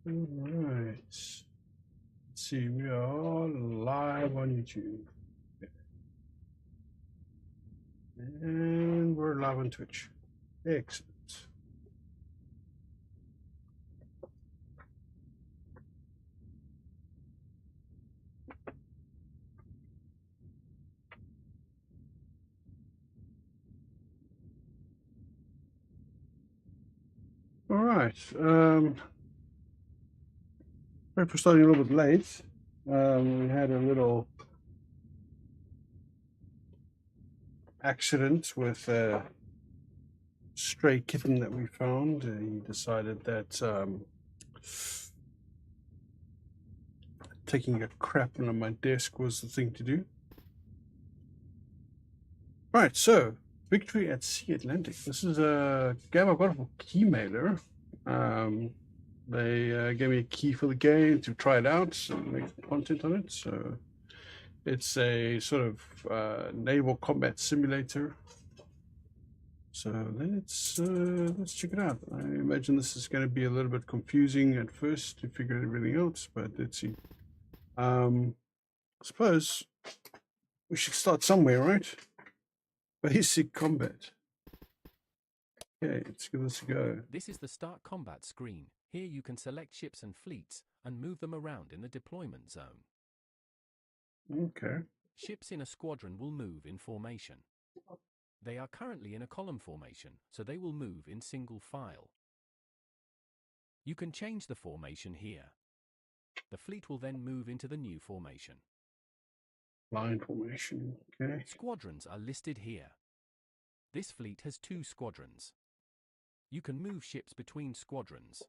Alright. Let's see, we are live on YouTube. And we're live on Twitch. Excellent. All right. Sorry for starting a little bit late. We had a little accident with a stray kitten that we found. He decided that taking a crap on my desk was the thing to do. Right, so Victory at Sea Atlantic. This is a game I got for Keymailer. They gave me a key for the game to try it out and make content on it. So it's a sort of naval combat simulator. So let's check it out. I imagine this is going to be a little bit confusing at first to figure everything out, but let's see. I suppose we should start somewhere, right? Basic combat. Okay, let's give this a go. This is the Start Combat screen. Here you can select ships and fleets and move them around in the deployment zone. Okay. Ships in a squadron will move in formation. They are currently in a column formation, so they will move in single file. You can change the formation here. The fleet will then move into the new formation. Line formation, okay. Squadrons are listed here. This fleet has 2 squadrons. You can move ships between squadrons.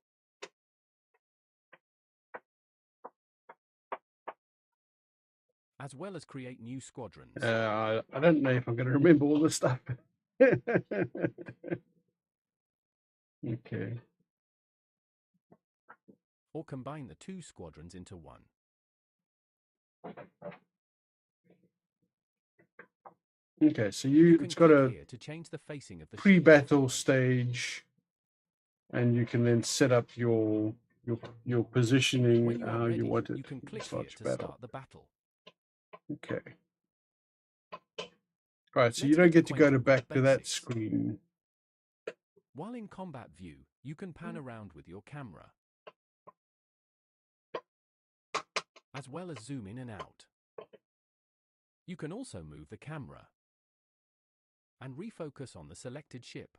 As well as create new squadrons. I don't know if I'm going to remember all this stuff. Okay. Or combine the 2 squadrons into one. Okay, so it's got a here to change the facing of the pre-battle stage, and you can then set up your positioning how you want it. You can click here to start the battle. Okay. All right, so you don't get to go back to that screen. While in combat view, you can pan around with your camera, as well as zoom in and out. You can also move the camera and refocus on the selected ship.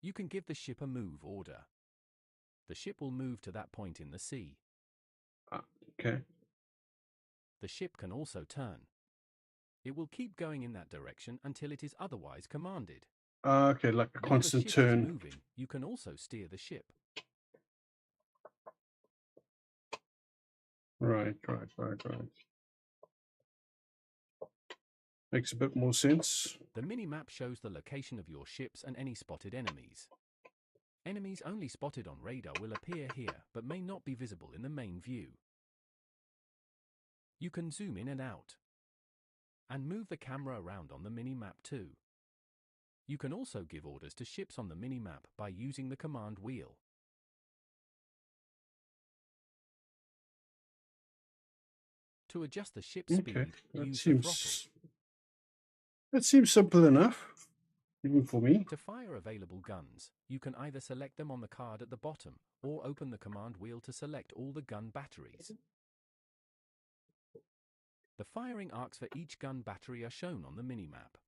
You can give the ship a move order. The ship will move to that point in the sea. Okay. The ship can also turn. It will keep going in that direction until it is otherwise commanded. Okay, like a constant turn. Moving, you can also steer the ship. Right. Makes a bit more sense. The mini-map shows the location of your ships and any spotted enemies. Enemies only spotted on radar will appear here, but may not be visible in the main view. You can zoom in and out, and move the camera around on the mini-map too. You can also give orders to ships on the mini-map by using the command wheel. To adjust the ship speed, use the throttle. That seems simple enough, even for me. To fire available guns, you can either select them on the card at the bottom, or open the command wheel to select all the gun batteries. The firing arcs for each gun battery are shown on the minimap.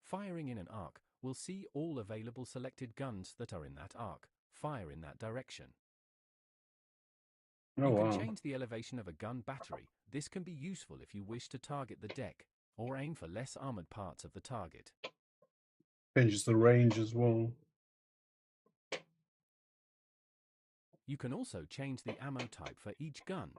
Firing in an arc will see all available selected guns that are in that arc fire in that direction. You can change the elevation of a gun battery. This can be useful if you wish to target the deck, or aim for less armored parts of the target. Changes the range as well. You can also change the ammo type for each gun.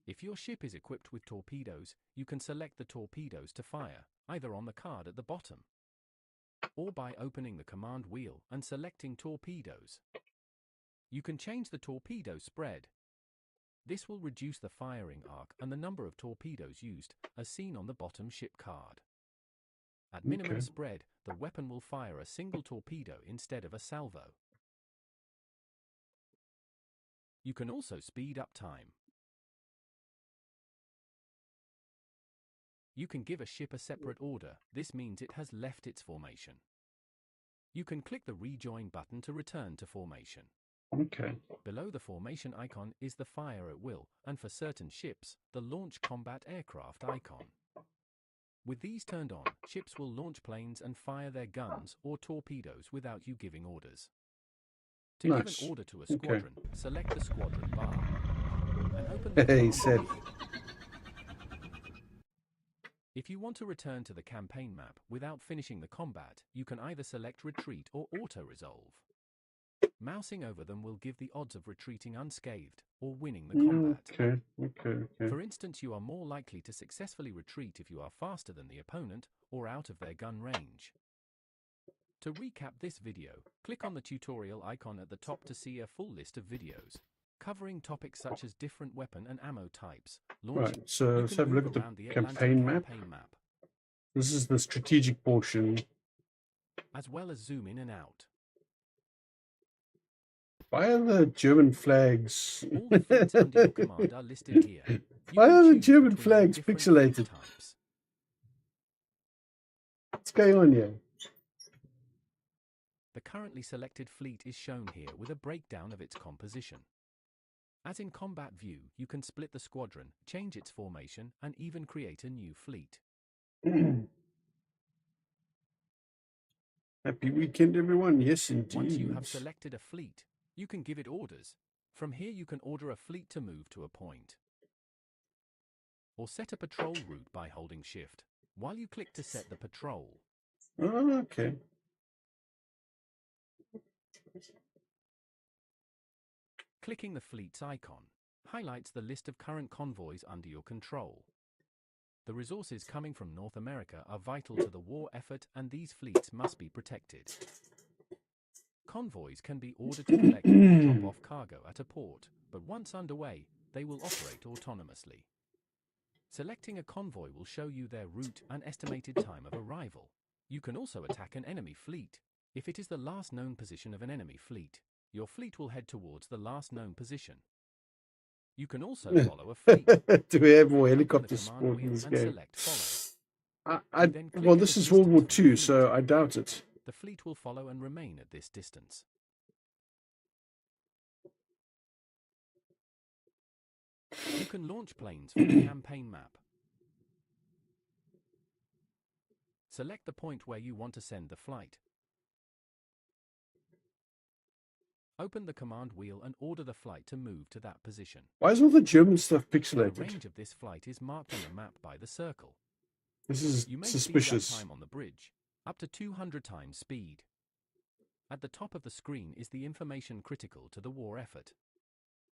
If your ship is equipped with torpedoes, you can select the torpedoes to fire, either on the card at the bottom, or by opening the command wheel and selecting torpedoes. You can change the torpedo spread. This will reduce the firing arc and the number of torpedoes used, as seen on the bottom ship card. At minimum Okay. spread, the weapon will fire a single torpedo instead of a salvo. You can also speed up time. You can give a ship a separate order. This means it has left its formation. You can click the rejoin button to return to formation. Okay. Below the formation icon is the fire at will, and for certain ships, the launch combat aircraft icon. With these turned on, ships will launch planes and fire their guns or torpedoes without you giving orders. To give Nice. an order to a Okay. squadron, select the squadron bar and open the He command said. wheel. If you want to return to the campaign map without finishing the combat, you can either select retreat or auto-resolve. Mousing over them will give the odds of retreating unscathed or winning the combat. Okay. For instance, you are more likely to successfully retreat if you are faster than the opponent or out of their gun range. To recap this video, click on the tutorial icon at the top to see a full list of videos covering topics such as different weapon and ammo types. Right, Launching. so You let's can have a move look at around the the Atlantic campaign map. map, This is the strategic portion. as well as zoom in and out. Why are the German flags? All the fleets under your command are listed here. You Why can are the choose German between the flags different fleet pixelated? types. What's going on here? The currently selected fleet is shown here with a breakdown of its composition. As in combat view, you can split the squadron, change its formation, and even create a new fleet. Happy weekend, everyone. Yes, indeed. Once you have selected a fleet, you can give it orders. From here you can order a fleet to move to a point, or set a patrol route by holding Shift, while you click to set the patrol. Oh, okay. Clicking the fleet's icon highlights the list of current convoys under your control. The resources coming from North America are vital to the war effort, and these fleets must be protected. Convoys can be ordered to collect or drop off cargo at a port, but once underway, they will operate autonomously. Selecting a convoy will show you their route and estimated time of arrival. You can also attack an enemy fleet. If it is the last known position of an enemy fleet, your fleet will head towards the last known position. You can also follow a fleet. Do we have more Open the helicopter command support in wheel this and game? select follow. Then click Well, at this the is World War distance from the II, so fleet. I doubt it. The fleet will follow and remain at this distance. You can launch planes from the campaign map. Select the point where you want to send the flight. Open the command wheel and order the flight to move to that position. Why is all the German stuff The pixelated? range of this flight is marked on the map by the circle. This is You may suspicious. speed up time on the bridge, up to 200 times speed. At the top of the screen is the information critical to the war effort.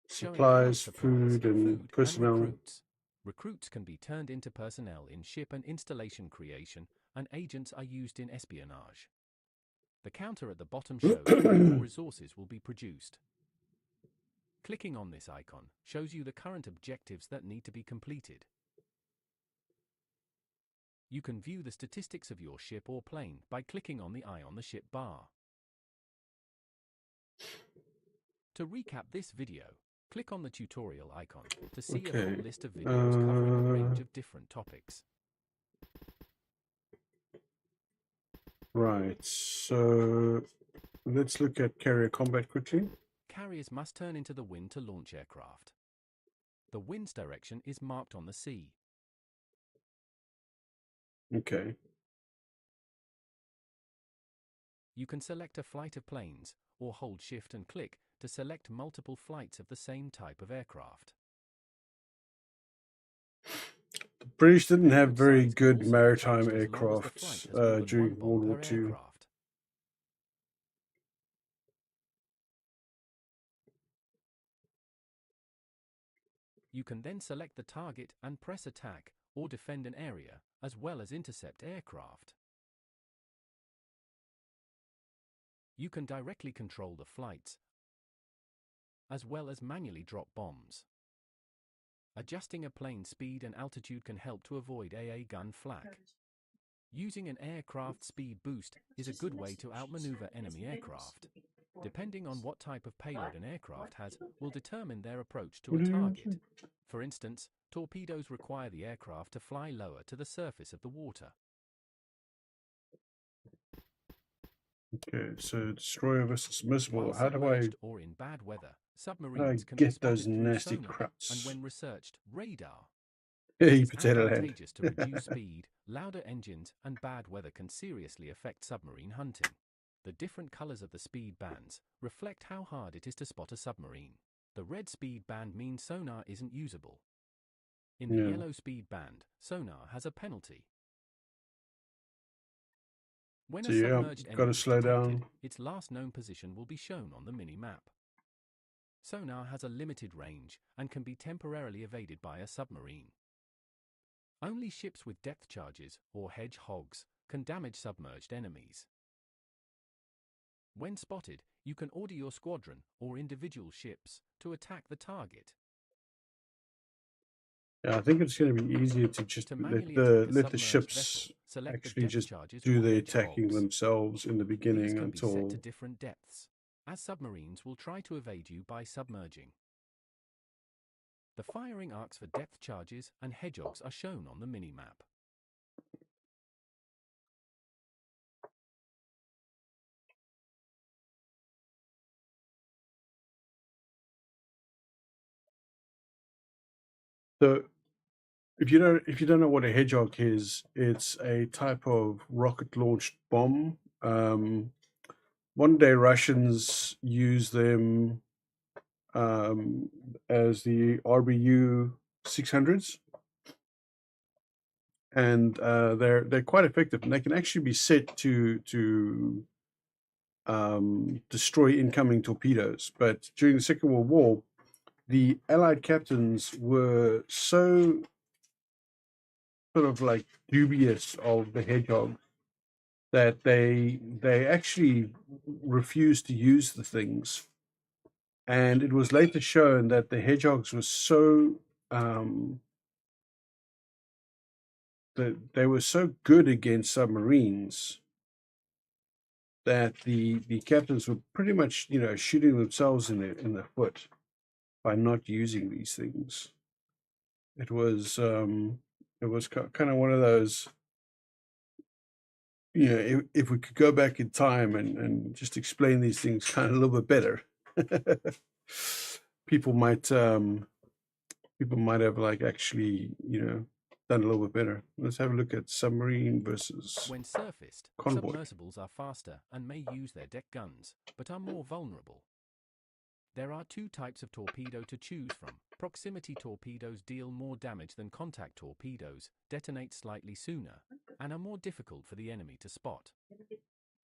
Showing current Supplies, food, and personnel. recruits. Recruits can be turned into personnel in ship and installation creation, and agents are used in espionage. The counter at the bottom shows when more resources will be produced. Clicking on this icon shows you the current objectives that need to be completed. You can view the statistics of your ship or plane by clicking on the eye on the ship bar. To recap this video, click on the tutorial icon to see a full list of videos covering a range of different topics. Right, so let's look at carrier combat quickly. Carriers must turn into the wind to launch aircraft. The wind's direction is marked on the sea. Okay. You can select a flight of planes, or hold Shift and click to select multiple flights of the same type of aircraft. The British didn't have very Sides good also be maritime changed as long as the aircraft flight has more than during one bomb World War per II. aircraft. You can then select the target and press attack or defend an area, as well as intercept aircraft. You can directly control the flights, as well as manually drop bombs. Adjusting a plane's speed and altitude can help to avoid AA gun flak. Using an aircraft speed boost is a good way to outmaneuver enemy aircraft. Depending on what type of payload an aircraft has, will determine their approach to a target. For instance, torpedoes require the aircraft to fly lower to the surface of the water. Okay, so destroyer versus submersible. While How do I submerged or in bad weather, submarines can get be spotted those through nasty sonar, cracks? and when researched, radar. Hey, It is potato land. advantageous to reduce speed. Louder engines and bad weather can seriously affect submarine hunting. The different colors of the speed bands reflect how hard it is to spot a submarine. The red speed band means sonar isn't usable. In the yellow speed band, sonar has a penalty. When So a submerged gotta enemy is slow detected, down. its last known position will be shown on the mini-map. Sonar has a limited range and can be temporarily evaded by a submarine. Only ships with depth charges, or hedgehogs, can damage submerged enemies. When spotted, you can order your squadron or individual ships to attack the target. Yeah, I think it's going to be easier to just To let manually the attack a submerged ships vessel, select actually the depth just charges do or the attacking hedgehogs. themselves in the These beginning can be set until to different depths, as submarines will try to evade you by submerging. The firing arcs for depth charges and hedgehogs are shown on the mini-map. so if you don't know what a hedgehog is, it's a type of rocket launched bomb. One day Russians use them as the RBU 600s, and they're quite effective, and they can actually be set to destroy incoming torpedoes. But during the Second World War, the Allied captains were so sort of like dubious of the hedgehog that they actually refused to use the things. And it was later shown that the hedgehogs were so that they were so good against submarines that the captains were pretty much shooting themselves in the foot by not using these things. It was kind of one of those, if we could go back in time and just explain these things kind of a little bit better, people might have like actually done a little bit better. Let's have a look at submarine versus When surfaced, convoy. submersibles are faster and may use their deck guns, but are more vulnerable. There are two types of torpedo to choose from. Proximity torpedoes deal more damage than contact torpedoes, detonate slightly sooner, and are more difficult for the enemy to spot.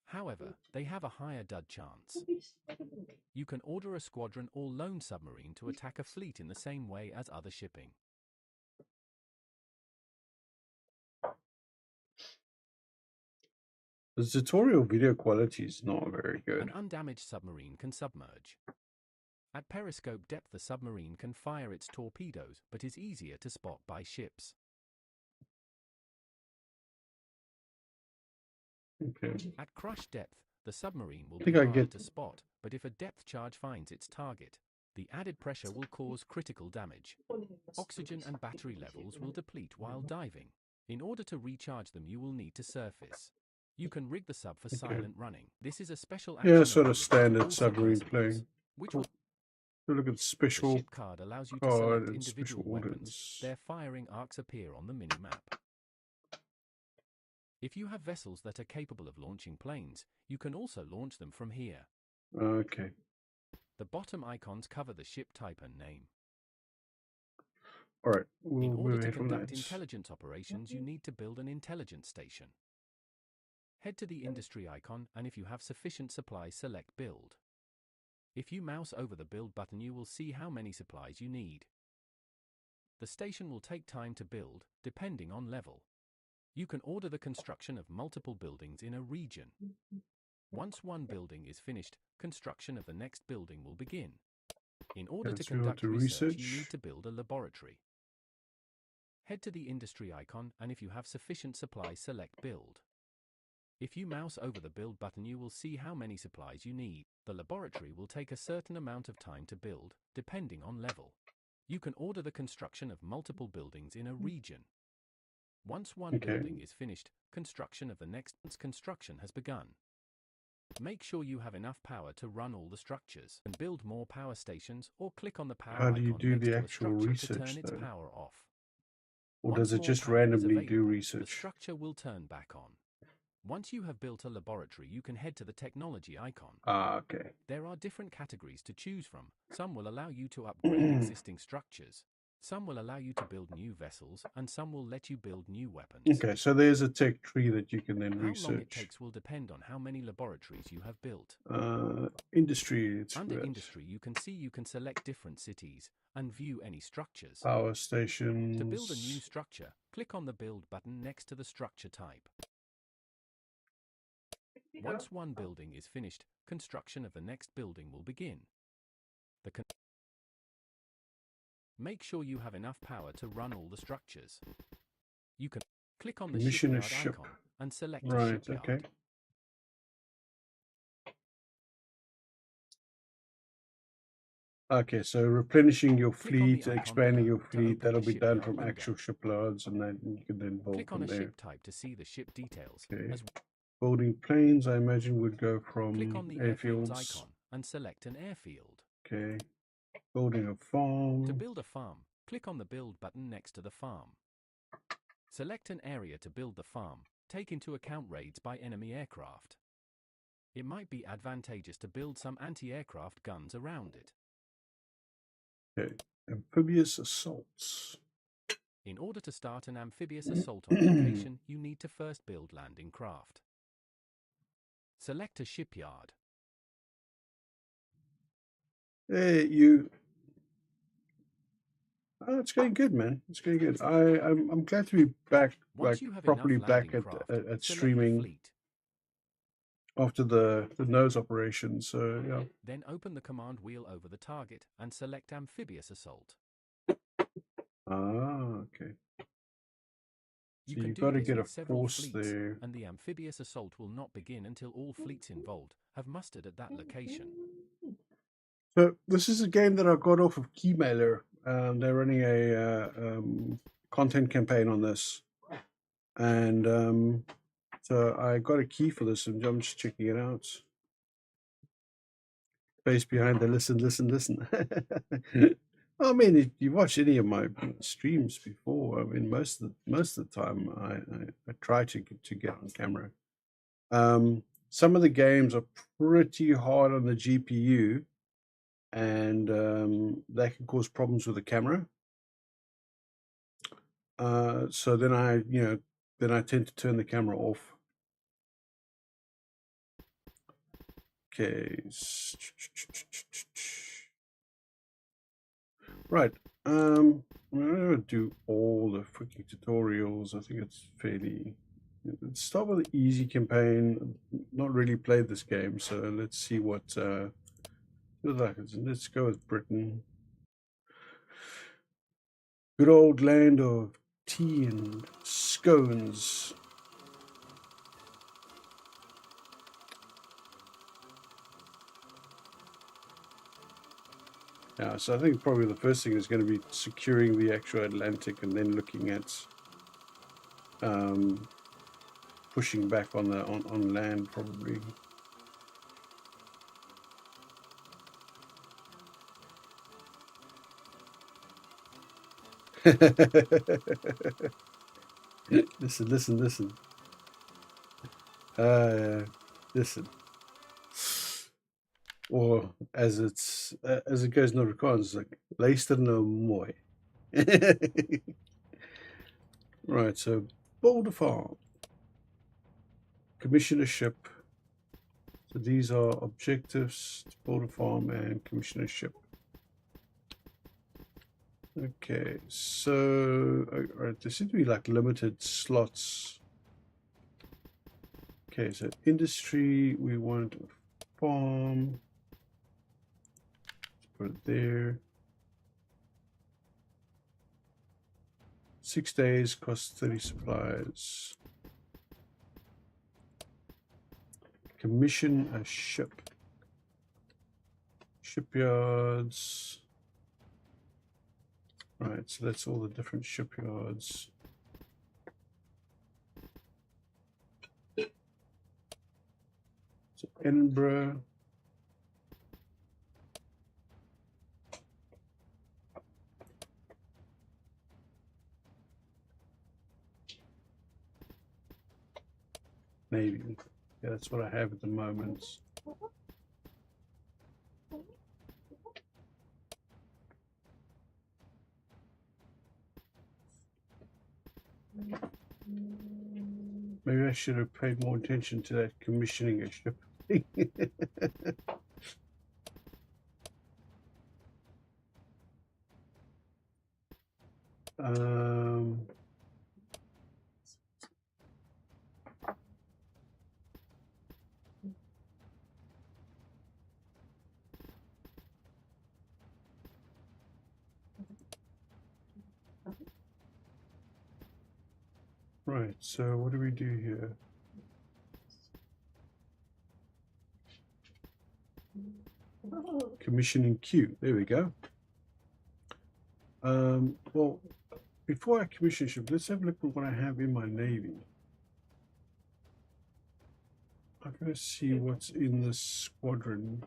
However, they have a higher dud chance. You can order a squadron or lone submarine to attack a fleet in the same way as other shipping. The tutorial video quality is not very good. An undamaged submarine can submerge. At periscope depth, the submarine can fire its torpedoes, but is easier to spot by ships. Okay. At crush depth, the submarine will think be I harder get- to spot, but if a depth charge finds its target, the added pressure will cause critical damage. Oxygen and battery levels will deplete while diving. In order to recharge them, you will need to surface. You can rig the sub for silent running. This is a special action Sort of available to standard all submarine submersibles, playing. which Cool. will Look at The special ship card allows you to card select and individual special weapons. orders. Their firing arcs appear on the mini-map. If you have vessels that are capable of launching planes, you can also launch them from here. Okay. The bottom icons cover the ship type and name. All right. In We'll order move to ahead from conduct that. intelligence operations, you need to build an intelligence station. Head to the industry icon, and if you have sufficient supplies, select Build. If you mouse over the Build button, you will see how many supplies you need. The station will take time to build, depending on level. You can order the construction of multiple buildings in a region. Once one building is finished, construction of the next building will begin. In order to Let's go conduct to research, you research. need to build a laboratory. Head to the industry icon, and if you have sufficient supply, select Build. If you mouse over the Build button, you will see how many supplies you need. The laboratory will take a certain amount of time to build, depending on level. You can order the construction of multiple buildings in a region. Once one building is finished, construction of the next construction has begun. Make sure you have enough power to run all the structures and build more power stations, or click on the power How do you icon do next the to a actual structure to research turn its though? power off. Or Once does it more just power is randomly do available, the research? structure will turn back on. Once you have built a laboratory, you can head to the technology icon. Ah, okay. There are different categories to choose from. Some will allow you to upgrade existing structures. Some will allow you to build new vessels, and some will let you build new weapons. Okay, so there's a tech tree that you can then How research. long it takes will depend on how many laboratories you have built. Industry. It's Under red. industry, you can select different cities and view any structures. Power stations. To build a new structure, click on the Build button next to the structure type. Once one building is finished, construction of the next building will begin. Make sure you have enough power to run all the structures. You can click on the Commission a shipyard ship. icon and select a Right, shipyard. okay. Okay, so replenishing your Click on the fleet, icon expanding below your to fleet, open that'll the be done shipyard from window. actual shipyards, and then you can then build Click on from a there. ship type to see the ship details. Okay. As Building planes, I imagine, would go from click on the airfields airfields. icon and select an airfield. Okay. Building a farm. To build a farm, click on the Build button next to the farm. Select an area to build the farm. Take into account raids by enemy aircraft. It might be advantageous to build some anti-aircraft guns around it. Okay. Amphibious assaults. In order to start an amphibious assault on a location, you need to first build landing craft. Select a shipyard. Hey, you. Oh, it's going good, man. It's going good. I'm glad to be back, Once you have properly enough back landing at craft, select the streaming fleet. after the nose operation. So yeah. Then open the command wheel over the target and select amphibious assault. Ah, okay. You So can you've do got to this get a with several force fleets, there. and the amphibious assault will not begin until all fleets involved have mustered at that location. So this is a game that I got off of Keymailer. They're running a content campaign on this, and so I got a key for this, and I'm just checking it out. Face behind the listen. I mean, if you watch any of my streams before, I mean, most of the time, I try to get on camera. Some of the games are pretty hard on the GPU, and that can cause problems with the camera. So then I tend to turn the camera off. Okay. Right. I'm gonna do all the freaking tutorials. I think it's fairly. Let's start with the easy campaign. Not really played this game, so let's see what. Let's go with Britain. Good old land of tea and scones. Yeah, so I think probably the first thing is going to be securing the actual Atlantic, and then looking at pushing back on the on land probably. Listen. Listen. Or as it goes in Afrikaans, it's like luister nou mooi. Right, so build a farm, commission a ship. So these are objectives: to build a farm and commission a ship. Okay, so right, there seem to be like limited slots. Okay, so industry, we want a farm. Let's put it there. 6 days, costs 30 supplies. Commission a ship. Shipyards. Right, so that's all the different shipyards. So Edinburgh. Navy. Yeah, that's what I have at the moment. Maybe I should have paid more attention to that commissioning a ship. um, right, so what do we do here? Commissioning queue. There we go. Well, before I commission ship, let's have a look at what I have in my Navy. I'm going to see what's in this squadron.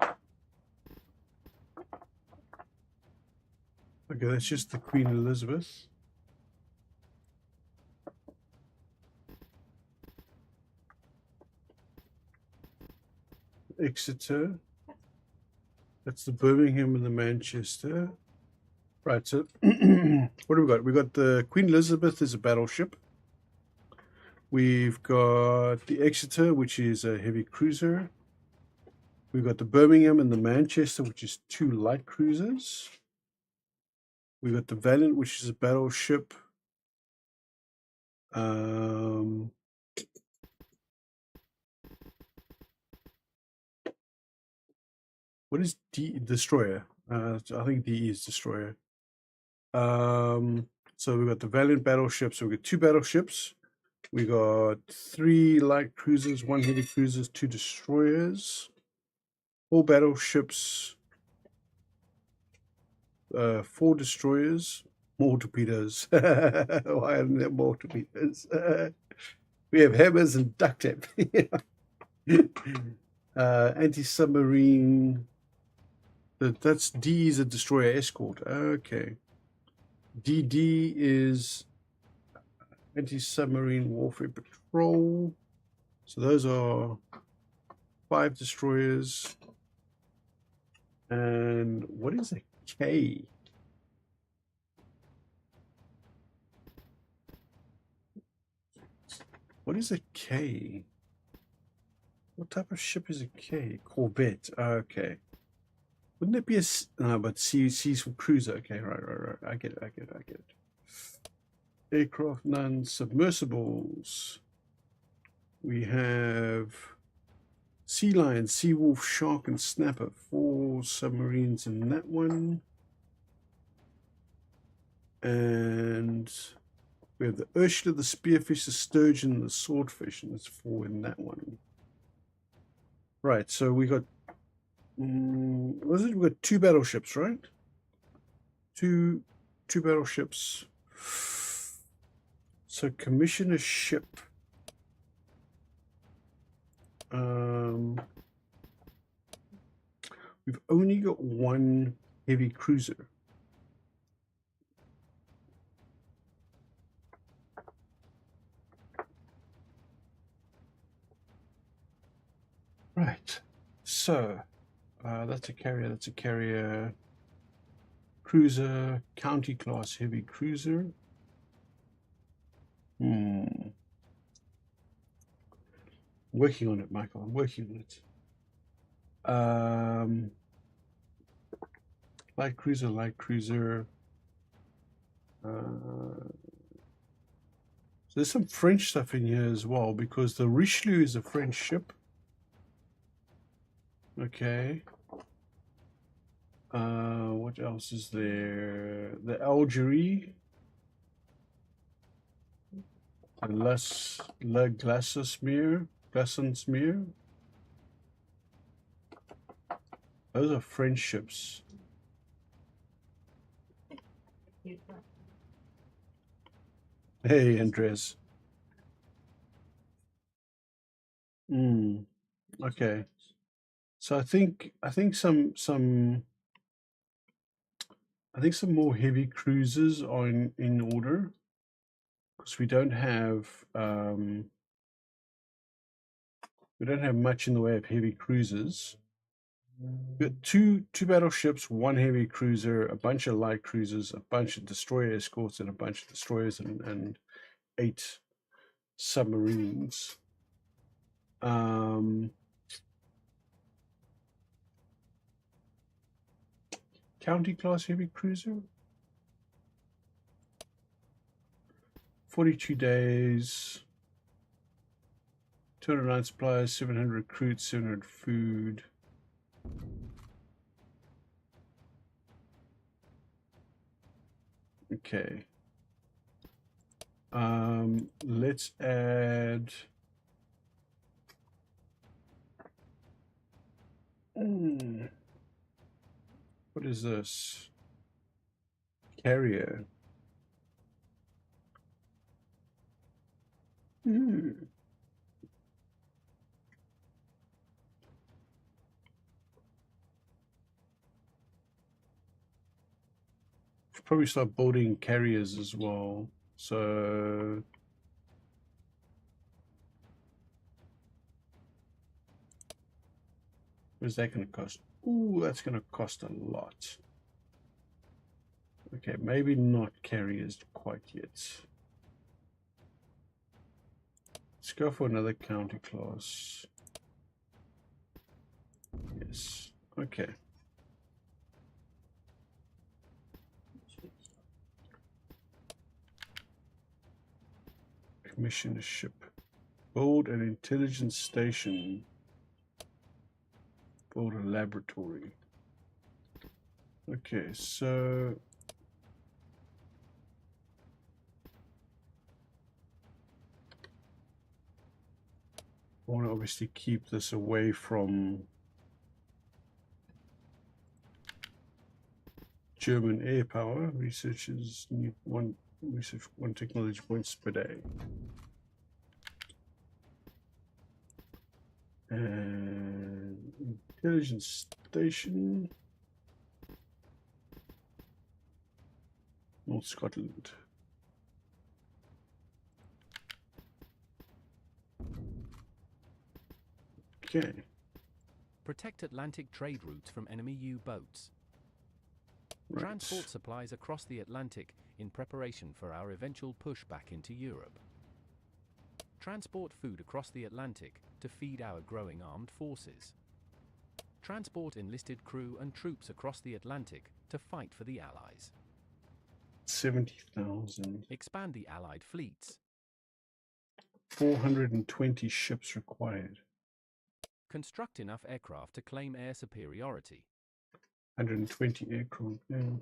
Okay, that's just the Queen Elizabeth. Exeter. That's the Birmingham and the Manchester. Right, so what do we got? We got the Queen Elizabeth is a battleship. We've got the Exeter, which is a heavy cruiser. We've got the Birmingham and the Manchester, which is 2 light cruisers. We've got the Valiant, which is a battleship. What is destroyer? I think DE is destroyer. So we've got the Valiant battleships. So we've got 2 battleships. We got 3 light cruisers, 1 heavy cruisers, 2 destroyers, 4 battleships, 4 destroyers, more torpedoes. Why aren't there more torpedoes? We have hammers and duct tape. Anti-submarine. That's D is a destroyer escort. Okay. DD is anti-submarine warfare patrol. So those are 5 destroyers. And what is a K? What is a K? What type of ship is a K? Corvette. Okay. Wouldn't it be a... No, but C's for cruiser. Okay, right. I get it. Aircraft, none. Submersibles. We have Sea Lion, Sea Wolf, Shark, and Snapper. 4 submarines in that one. And we have the Ursula, the Spearfish, the Sturgeon, and the Swordfish, and there's 4 in that one. Right, so we got... what is it? We got 2 battleships, right? Two battleships. So commission a ship. We've only got 1 heavy cruiser. Right. So that's a carrier. Cruiser, county class heavy cruiser. Working on it, Michael. I'm working on it. Light cruiser. So there's some French stuff in here as well, because the Richelieu is a French ship. Okay. What else is there? The Algerie. Le Glassensmeer. Those are French ships. Hey, Andres. Okay. So I think some more heavy cruisers are in order, because we don't have much in the way of heavy cruisers. We got two battleships, one heavy cruiser, a bunch of light cruisers, a bunch of destroyer escorts, and a bunch of destroyers, and 8 submarines. County class heavy cruiser, 42 days, 209 supplies, 700 recruits, 700 food. Okay. Let's add. What is this? Carrier. Probably start building carriers as well. So what's that going to cost? Ooh, that's going to cost a lot. Okay, maybe not carriers quite yet. Let's go for another counter class. Yes. Okay. Commission a ship. Build an intelligence station. Build a laboratory. Okay, so I want to obviously keep this away from German air power. Research one technology points per day. And intelligence station, North Scotland. Okay. Protect Atlantic trade routes from enemy U-boats. Right. Transport supplies across the Atlantic in preparation for our eventual pushback into Europe. Transport food across the Atlantic to feed our growing armed forces. Transport enlisted crew and troops across the Atlantic to fight for the Allies. 70,000. Expand the Allied fleets. 420 ships required. Construct enough aircraft to claim air superiority. 120 aircraft. Yeah.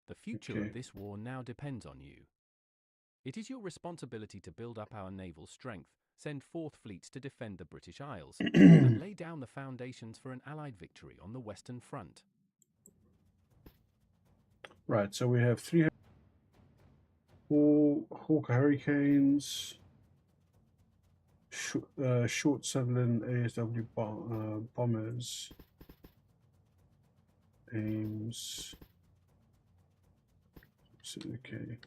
The future of this war now depends on you. It is your responsibility to build up our naval strength, send forth fleets to defend the British Isles, and lay down the foundations for an Allied victory on the Western Front. Right, so we have 3 Hawk Hurricanes, short Sutherland ASW bombers, Ames. Okay.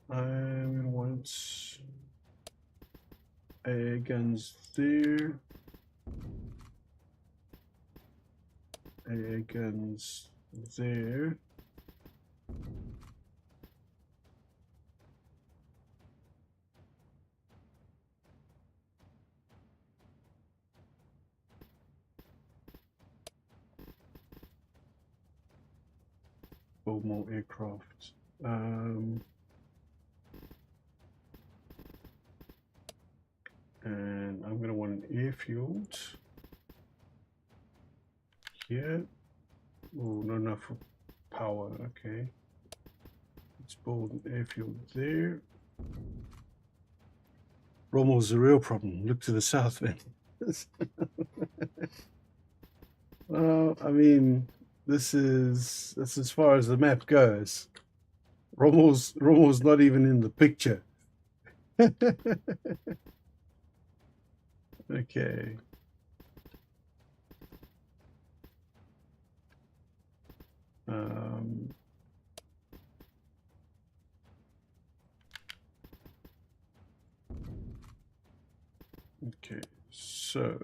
I'm gonna want air guns there. Air guns there. Build more aircraft. And I'm going to want an airfield here. Oh, not enough for power. Okay. Let's build an airfield there. Rommel's the real problem. Look to the south, man. Well, I mean, that's as far as the map goes. Rommel's not even in the picture. Okay. Um, okay, so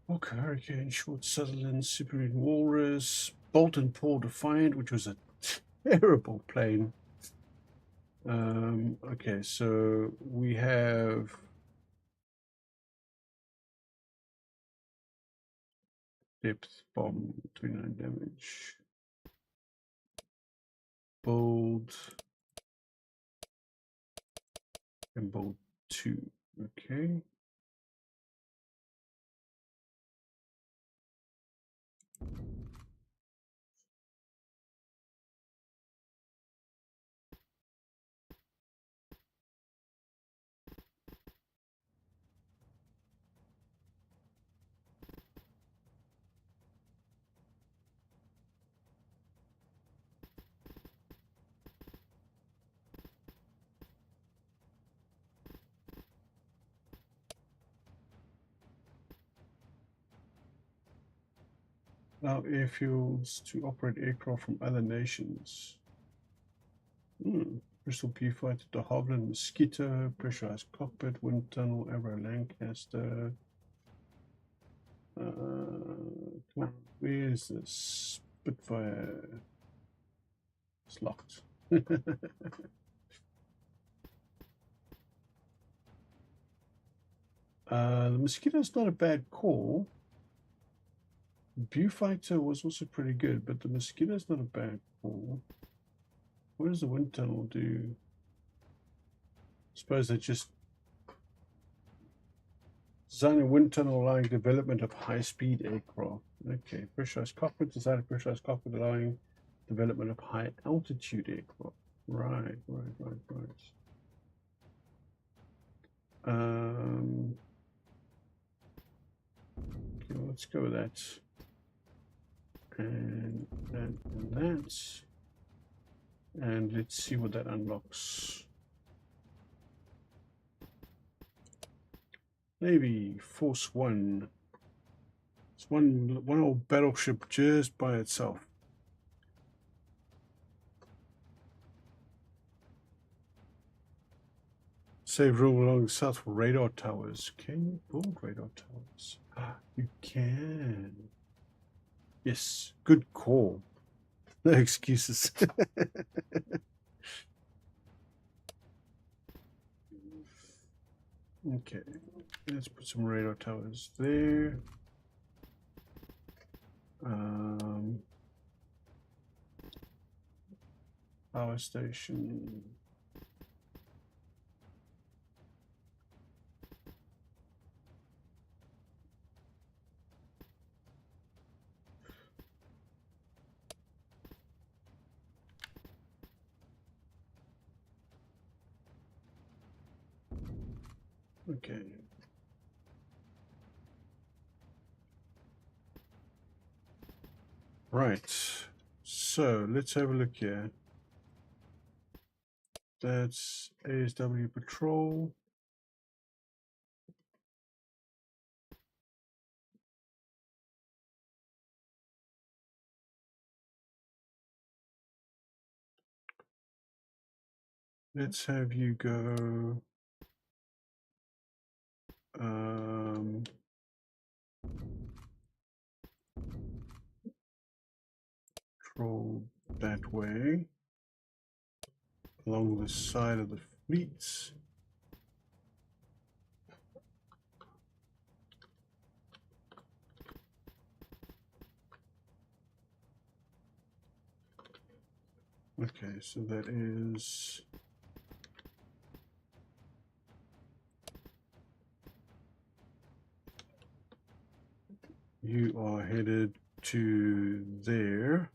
okay, Hurricane, Short Sutherland, Supermarine Walrus, Bolton Paul Defiant, which was a terrible plane. Okay, so we have depth bomb, 29 damage. Bold and bold 2. Okay. Allow airfields to operate aircraft from other nations. Bristol Beaufighter, de Havilland Mosquito, pressurized cockpit, wind tunnel, Avro Lancaster. Come on, where's the Spitfire? It's locked. The Mosquito's not a bad call. Beaufighter was also pretty good, but the Mosquito's not a bad call. What does the wind tunnel do? I suppose they just design a wind tunnel allowing development of high-speed aircraft. Okay, pressurized cockpit, design a pressurized cockpit allowing development of high-altitude aircraft. Right. Okay, well, let's go with that. And that and that. And let's see what that unlocks. Navy Force One. It's one old battleship just by itself. Save room along the south for radar towers. Can you build radar towers? You can. Yes, good call. No excuses. Okay, let's put some radar towers there. Power station. Okay. Right. So let's have a look here. That's ASW Patrol. Let's have you go. Patrol that way along the side of the fleets. Okay, so that is you are headed to there.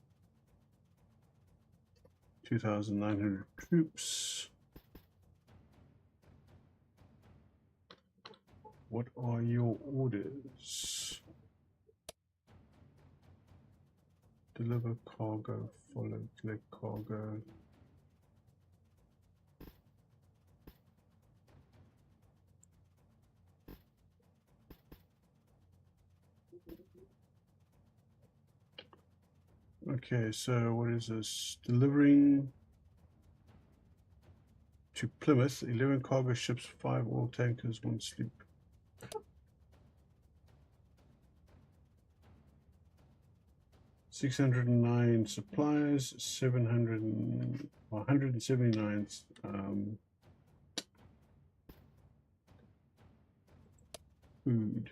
2,900 troops. What are your orders? Deliver cargo, follow, collect cargo. Okay, so what is this? Delivering to Plymouth, 11 cargo ships, 5 oil tankers, 1 sloop. $609 supplies, 179 food.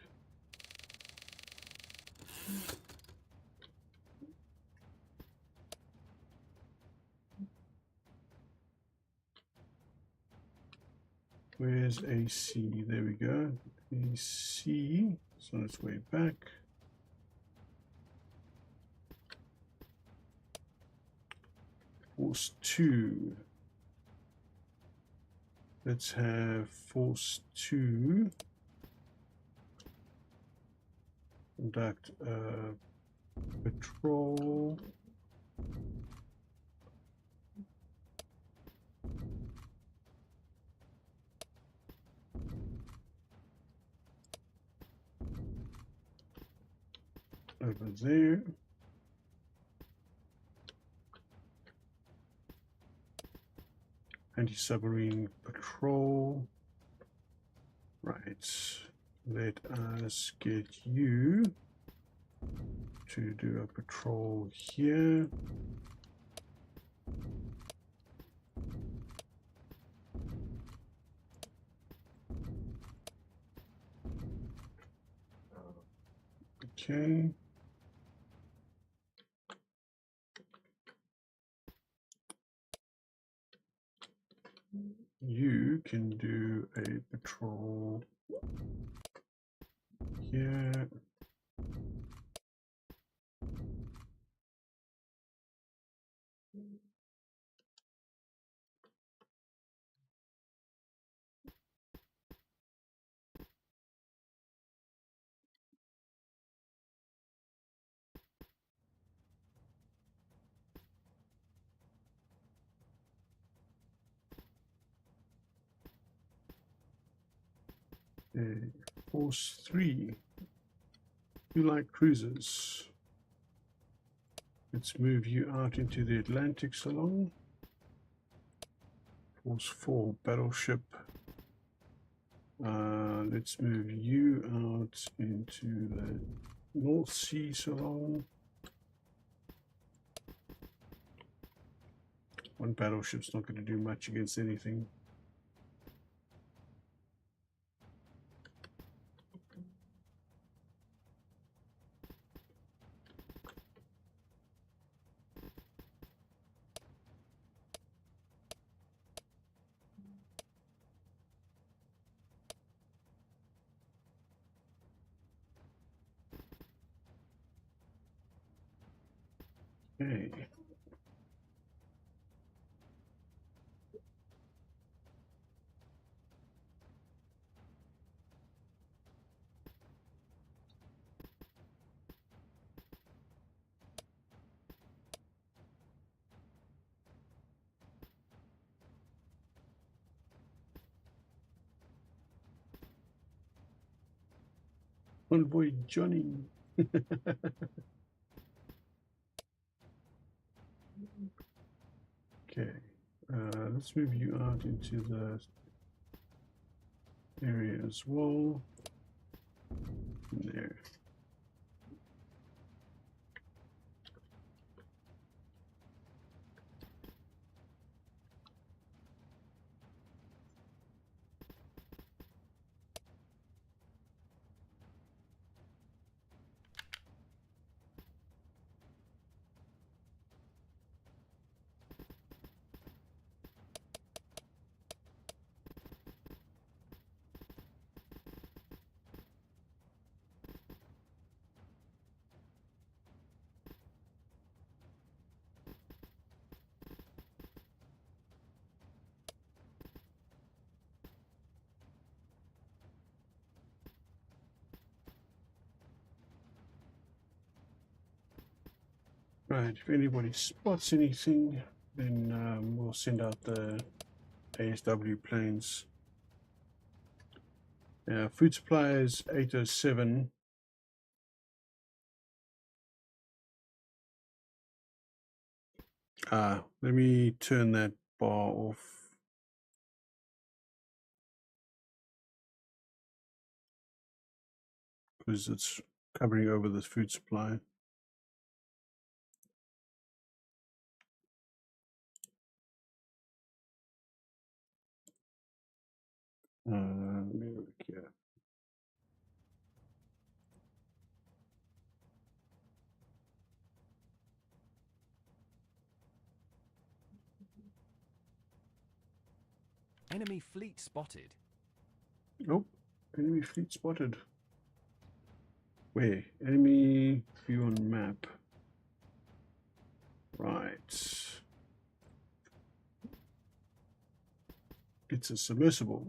Where's AC? There we go. AC, it's on its way back. Force 2. Let's have Force 2 conduct patrol. Over there. Anti-submarine patrol. Right. Let us get you to do a patrol here. Okay. You can do a patrol here. Force 3. You like cruisers? Let's move you out into the Atlantic Salon. Force 4 battleship. Let's move you out into the North Sea Salon. One battleship's not going to do much against anything. Okay. Convoy Johnny. Okay, let's move you out into the area as well. There. Right, if anybody spots anything, then we'll send out the ASW planes. Food supply is 807. Let me turn that bar off. Because it's covering over this food supply. Let me look here. Enemy fleet spotted. Nope. Enemy fleet spotted. Where? Enemy view on map. Right. It's a submersible.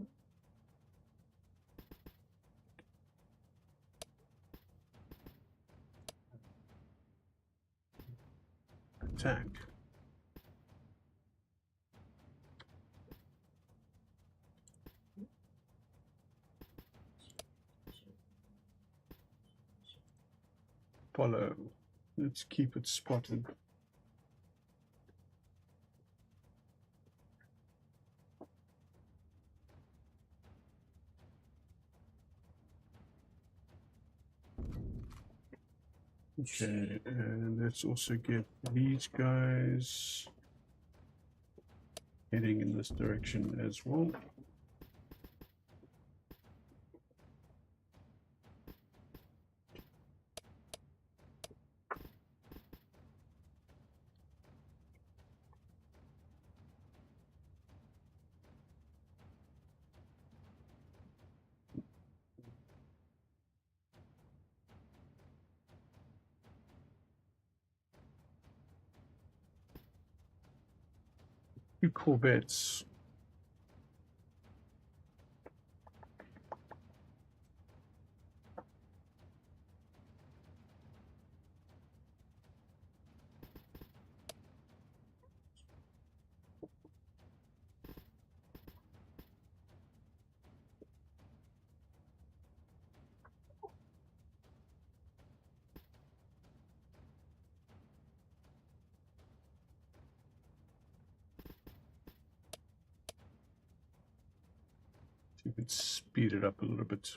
Attack. Follow. Let's keep it spotted. Okay, and let's also get these guys heading in this direction as well. Two corvettes. See if we can speed it up a little bit.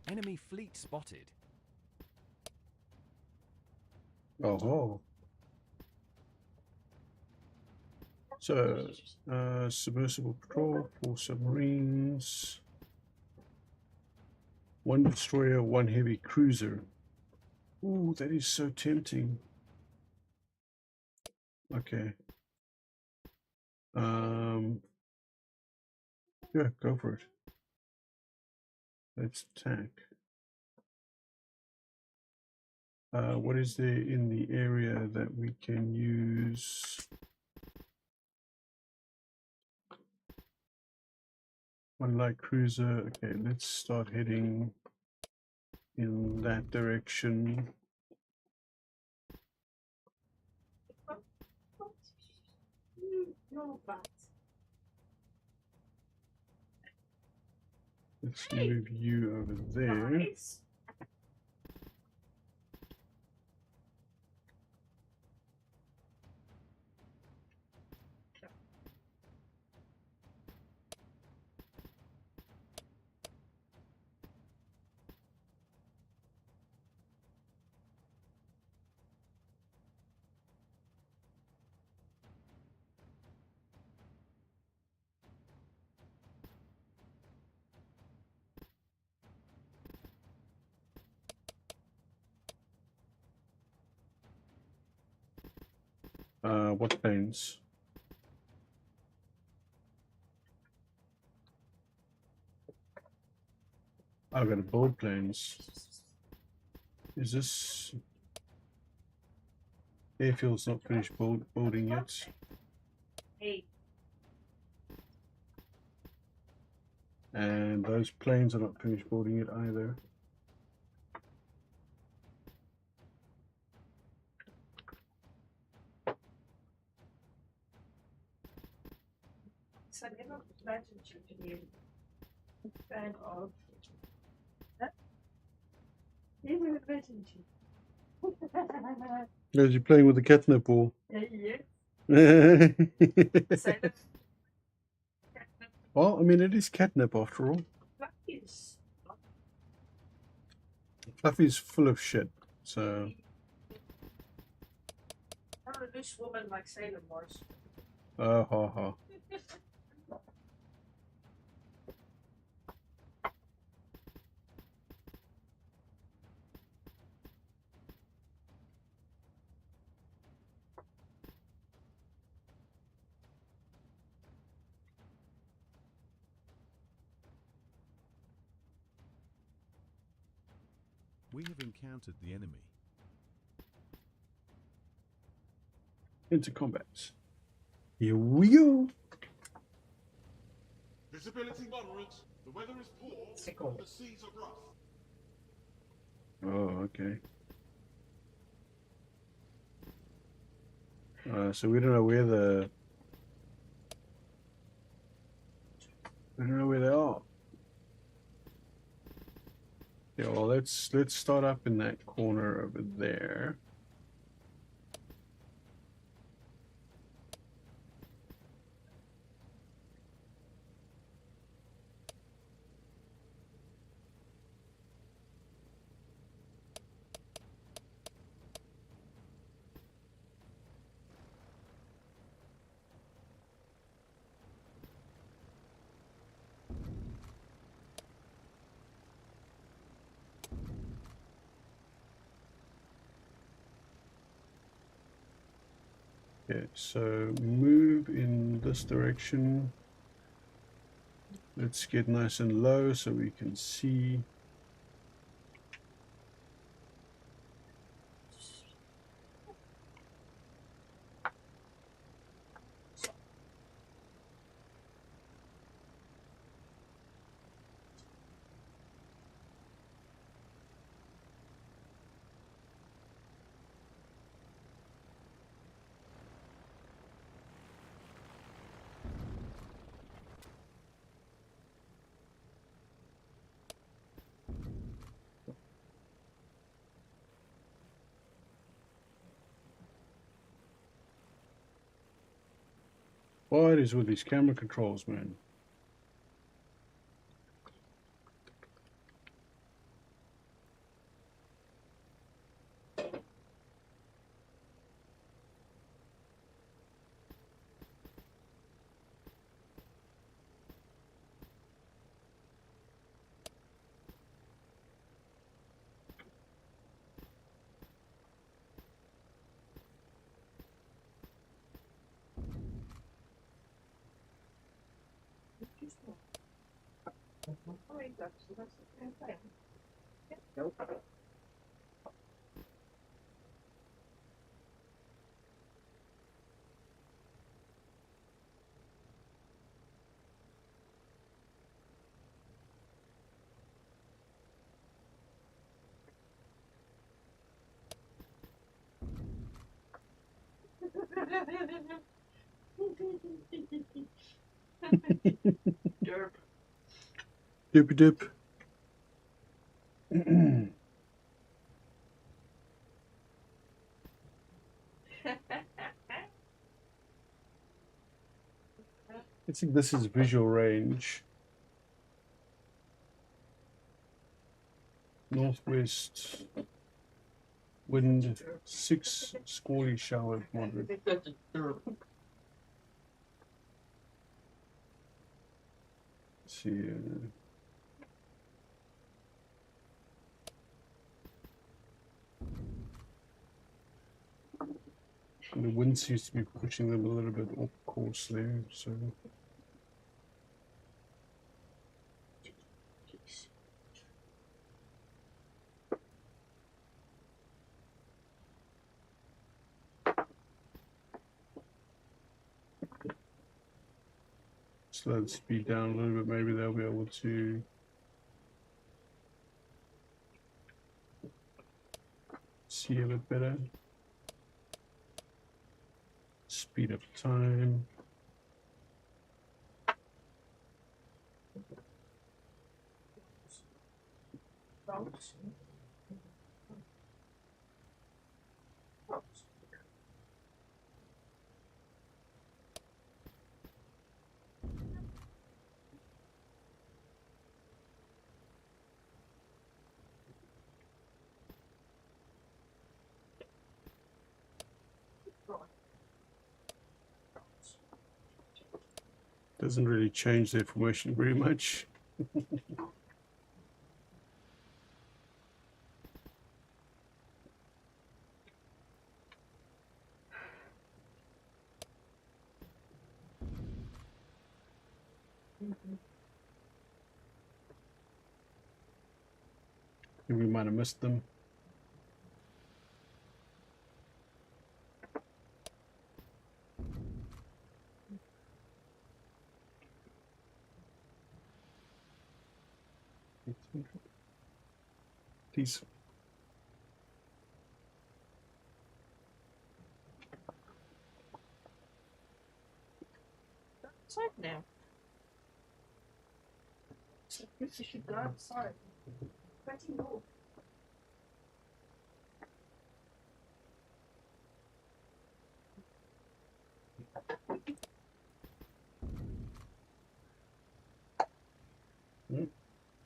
Enemy fleet spotted. Oh. So, submersible patrol, 4 submarines, 1 destroyer, 1 heavy cruiser. Ooh, that is so tempting. Okay. Yeah, go for it. Let's attack. What is there in the area that we can use? One light cruiser. Okay, let's start heading in that direction. Let's move you over there. What planes? I've got to build planes. Is this airfield's not finished building yet? Hey. And those planes are not finished building it either. So I never imagined you to be a fan of that. Never imagined you. As you're playing with the catnip ball. Yes. Well, So the I mean, it is catnip after all. Fluffy is Fluffy's full of shit, so. not a loose woman like Salem was. Ha ha. We have encountered the enemy. Into combat. Here we go. Visibility moderate. The weather is poor. Sickle. The seas are rough. Oh, okay. So we don't know where we don't know where they are. Yeah, well, let's start up in that corner over there. Okay, so move in this direction. Let's get nice and low so we can see. What is with these camera controls, man? Nope. Derp. Doopy doop. I think this is visual range. Northwest wind 6, squally showered moderate. That's a derp. Let's see. The wind seems to be pushing them a little bit off course there, so. Slow the speed down a little bit, maybe they'll be able to see a bit better. Speed up time. Don't. Don't. Doesn't really change the information very much. We might have missed them. Please. Outside now. So you should go outside. Pretty low.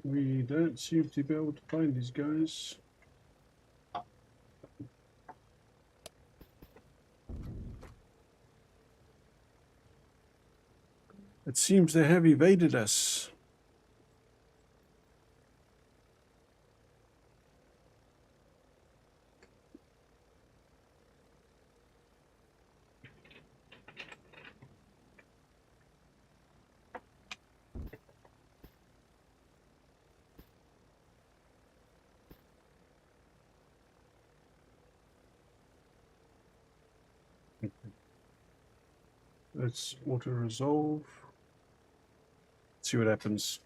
We don't seem to be able to find these guys. It seems they have evaded us. Let's auto resolve. See what happens.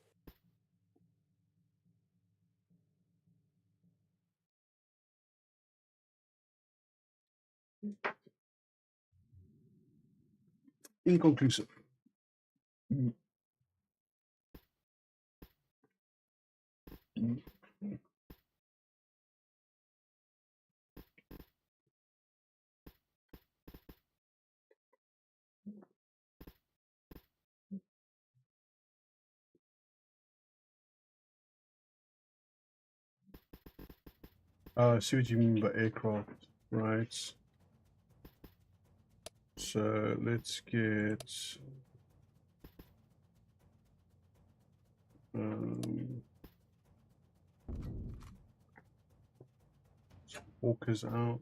Inconclusive. I see what you mean by aircraft, right? So let's get walkers out.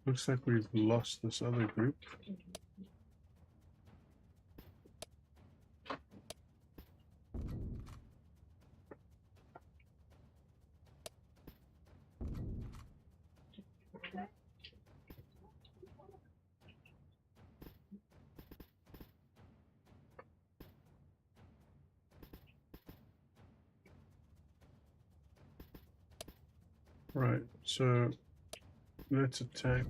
Looks like we've lost this other group. Right, so let's attack.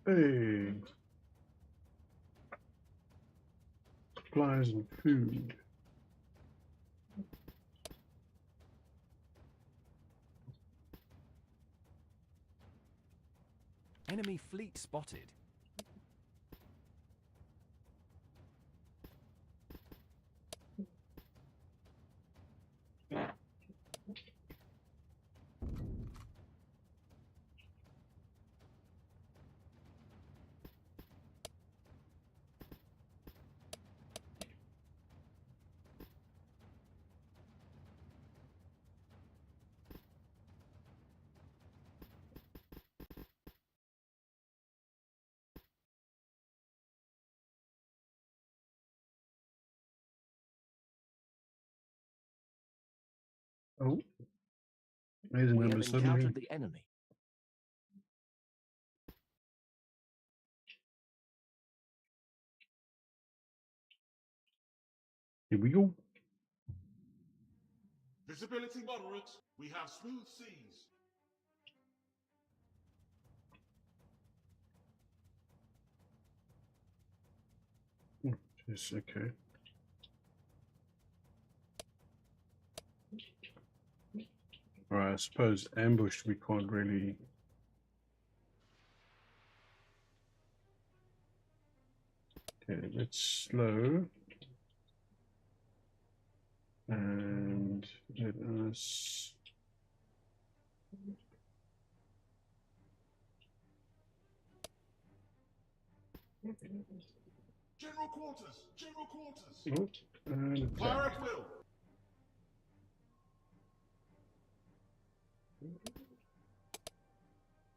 Hey, supplies and food. Enemy fleet spotted. Oh, there's a We number have 7 here. encountered the enemy. Here we go. Visibility moderate. We have smooth seas. Yes, okay. Alright, I suppose ambushed we can't really. Okay, let's slow. And let us. General quarters. General quarters. Oh, and attack. Fire at will.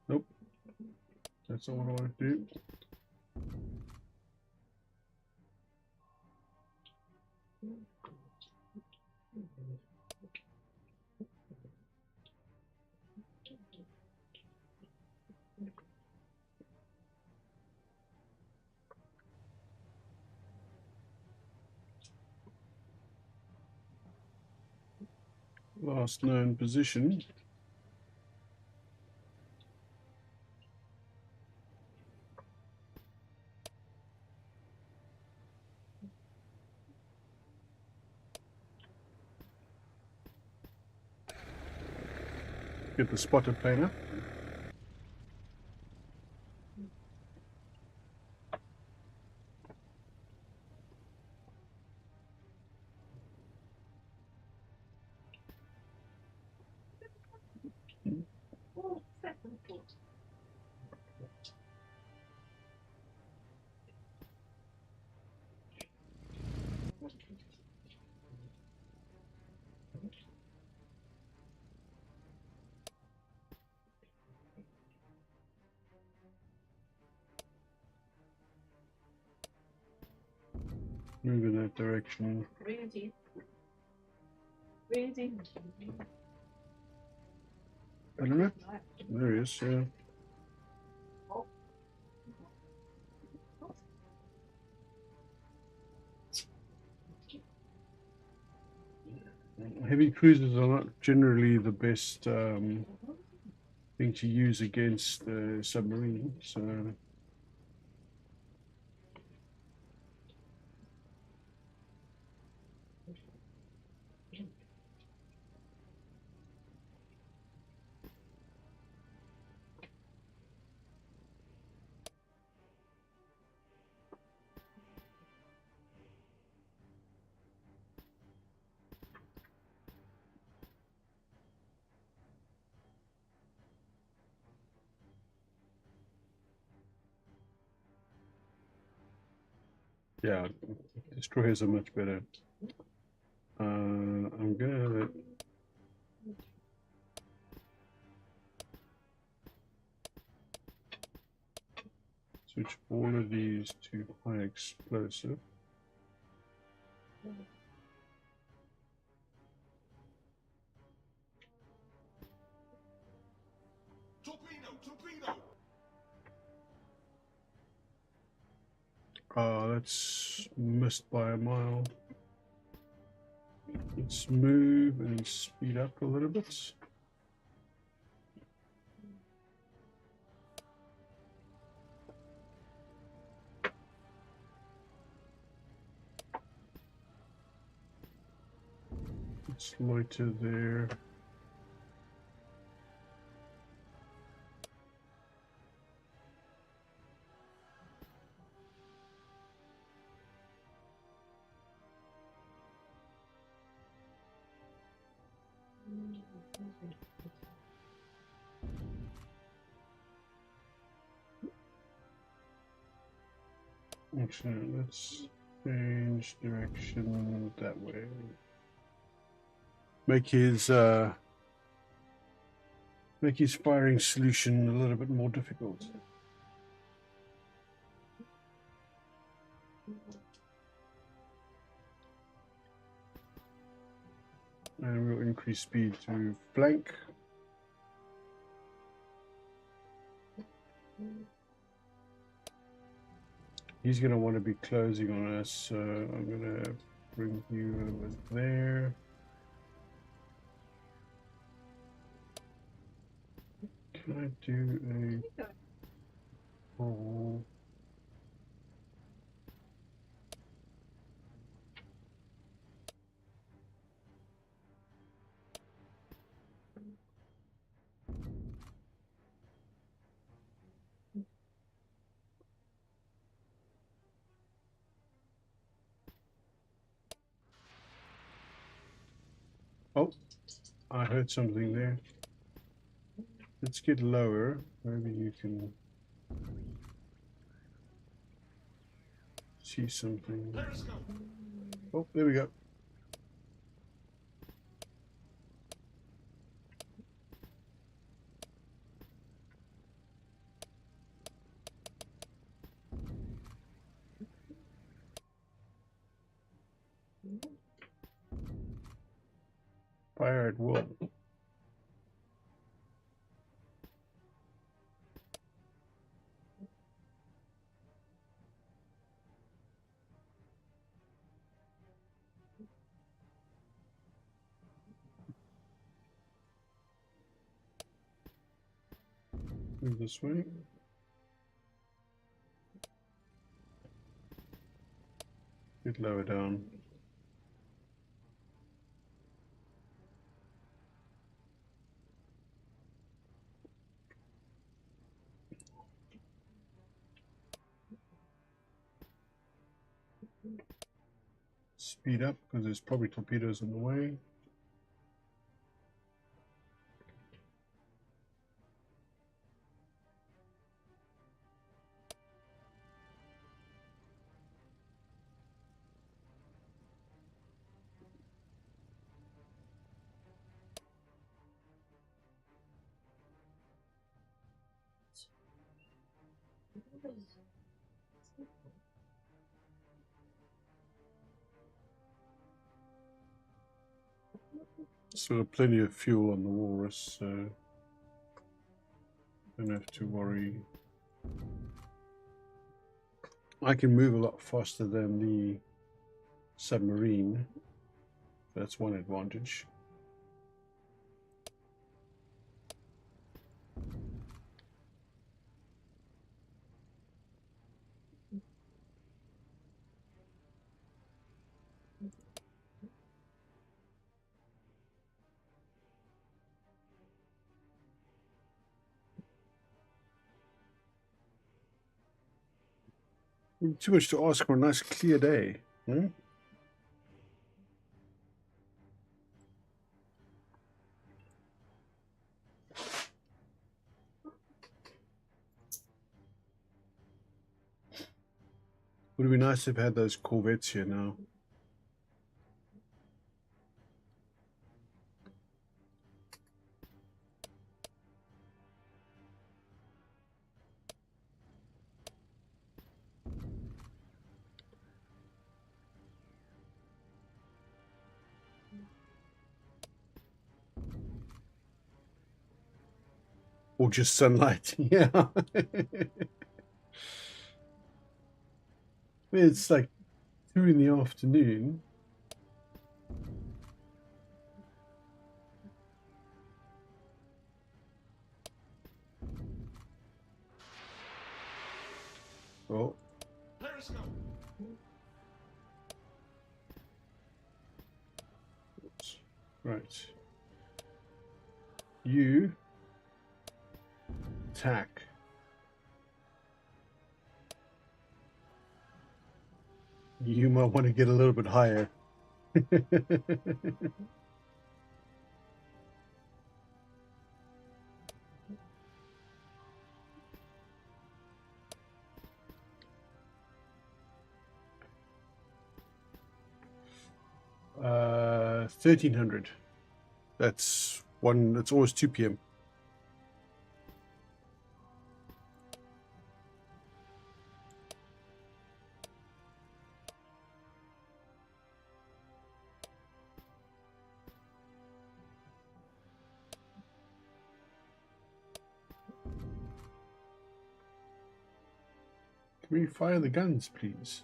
Nope. That's not what I want to do. Last known position. Get the spotter plane up. Oh, second thought. Move in that direction. Reading. Reading. I don't know. There he is, yeah. Heavy cruisers are not generally the best thing to use against the submarine, so yeah, destroyers are much better. I'm gonna switch all of these to high explosive. Torpedo. Torpedo. That's missed by a mile. Let's move and speed up a little bit. Let's loiter there. Actually, let's change direction that way. Make his firing solution a little bit more difficult. And we'll increase speed to flank. He's going to want to be closing on us, so I'm going to bring you over there. Can I do a... Oh. Oh, I heard something there. Let's get lower. Maybe you can see something. Periscope. Oh, there we go. Fire at will. Move this way. Get lower down. Speed up because there's probably torpedoes in the way. So plenty of fuel on the walrus, so don't have to worry. I can move a lot faster than the submarine. That's one advantage. Too much to ask for a nice clear day. Hmm? Would it be nice if I had those corvettes here now? Or just sunlight, yeah. It's like 2 in the afternoon. Oh, Periscope. right. You attack. You might want to get a little bit higher. 1300. That's one. It's always 2 p.m. Can we fire the guns, please?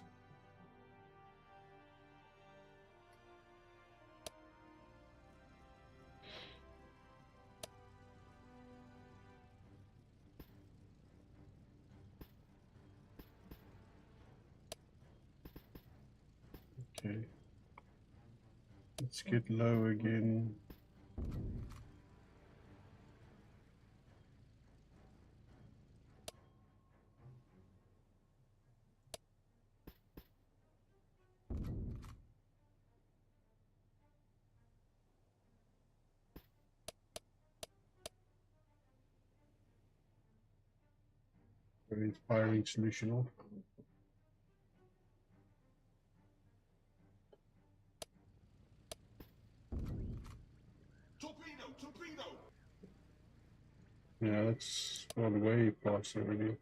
Okay. Let's get low again. Firing solution off. Torpedo! Torpedo! Yeah, that's gone way past already.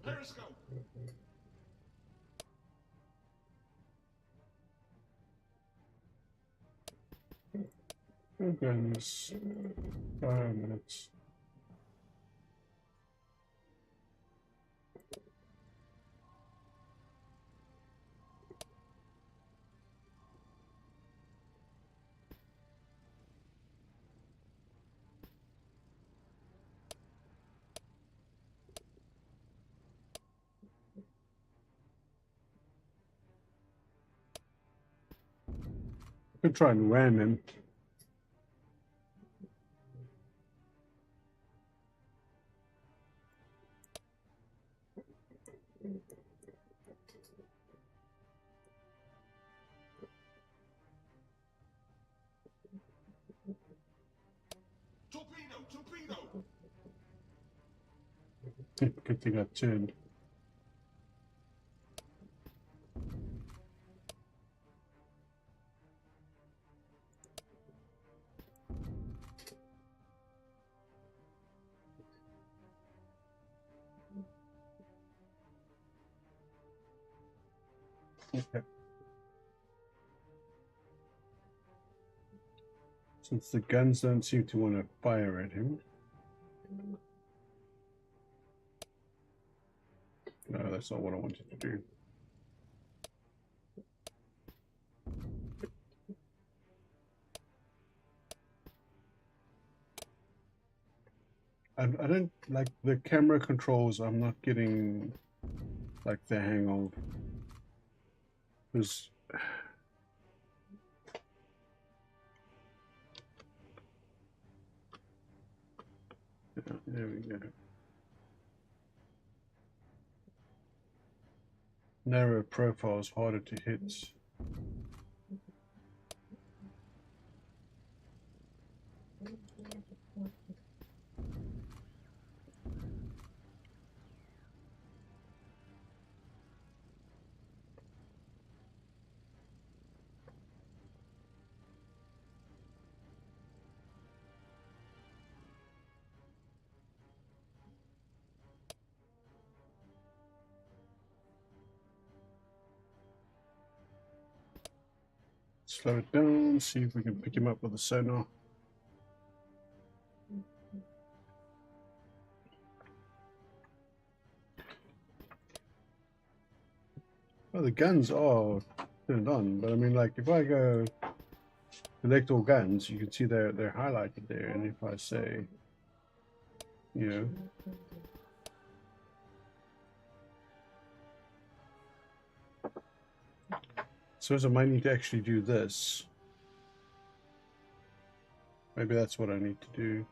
Periscope! Oh goodness. 5 minutes. Could try and ram him. Torpedo! Torpedo! Good thing I turned. Okay. Since the guns don't seem to want to fire at him. No, that's not what I wanted to do. I don't like the camera controls. I'm not getting like the hang of. Because yeah, there we go. Narrow profile is harder to hit. Slow it down, see if we can pick him up with the sonar. Well, the guns are turned on, but I mean, like, if I go select all guns, you can see they're highlighted there. And if I say, you know, so I might need to actually do this. Maybe that's what I need to do.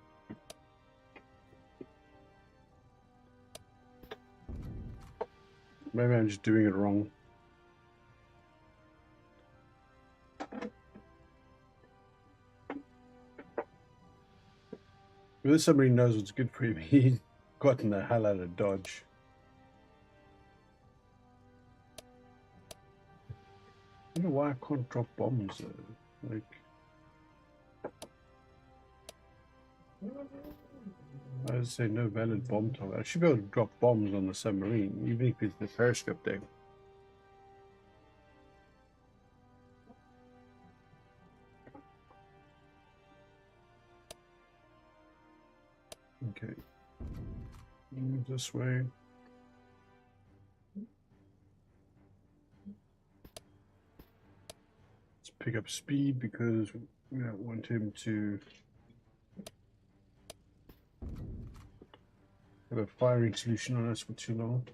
Maybe I'm just doing it wrong. If somebody knows what's good for him, he's gotten the hell out of Dodge. I don't know why I can't drop bombs though. Like, I would say no valid bomb target. I should be able to drop bombs on the submarine, even if it's the periscope deck. Okay. Move this way. Let's pick up speed because we don't want him to have a firing solution on us for too long.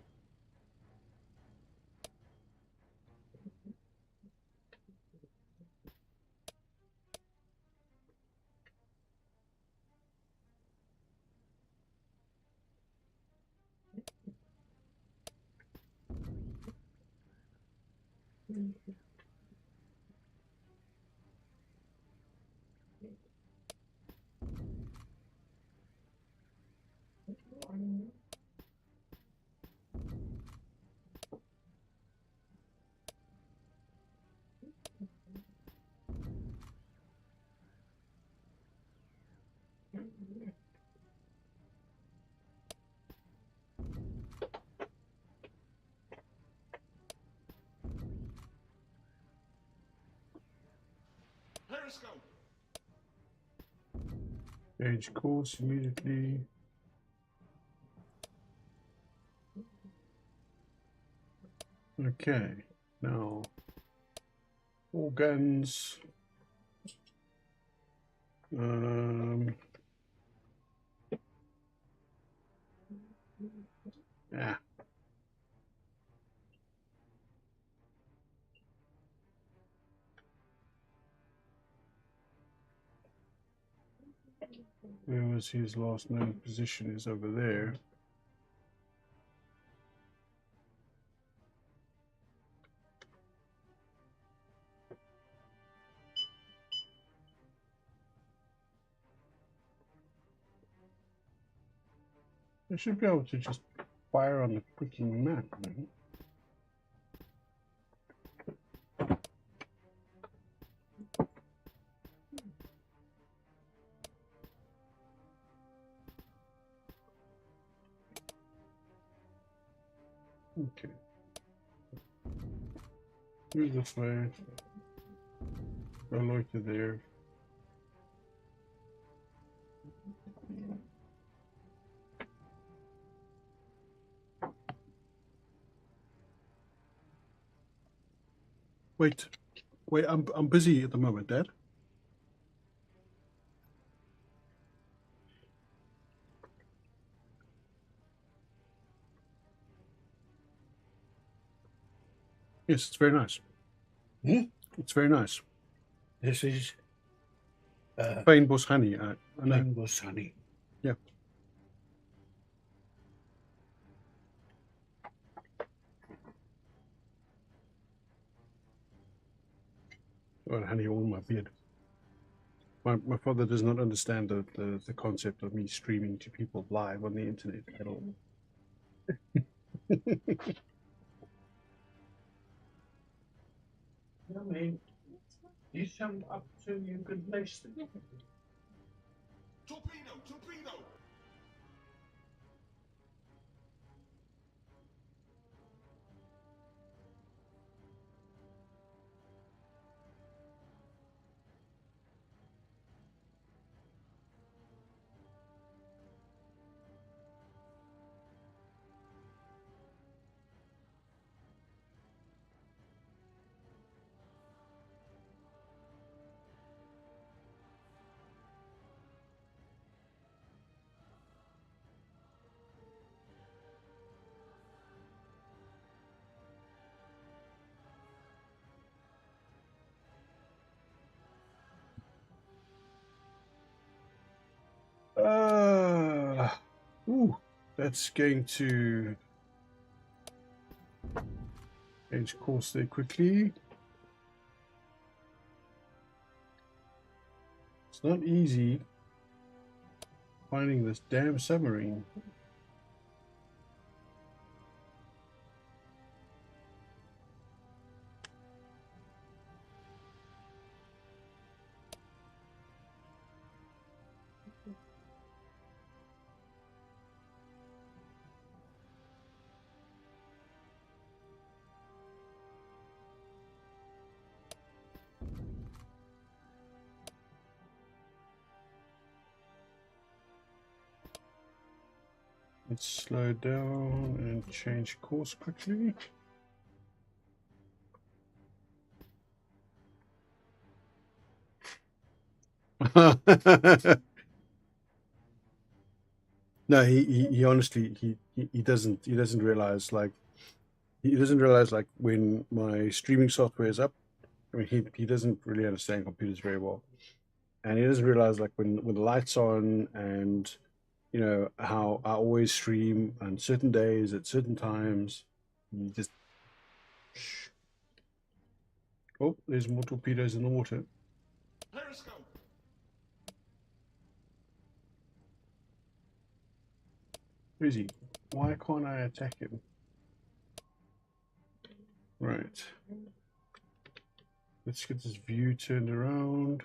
Periscope. Change course immediately. Okay, now all guns. Yeah. Where was his last known position? Is over there. I should be able to just fire on the freaking map, man. Okay. Move this way. Go loiter there. Wait, I'm busy at the moment, Dad. Yes, it's very nice. It's very nice. This is Fynbos honey. I know. Fynbos honey. Yeah. Got honey all in my beard. My father does not understand the concept of me streaming to people live on the internet at all. I mean, you sum up to you could place them. Torpedo, torpedo. That's going to change course there quickly. It's not easy finding this damn submarine. Let's slow down and change course quickly. No, he honestly he doesn't realize like when my streaming software is up. I mean he doesn't really understand computers very well, and he doesn't realize like when the lights on and you know how I always stream on certain days at certain times. He just oh, there's more torpedoes in the water. Periscope. Where is he? Why can't I attack him? Right. Let's get this view turned around.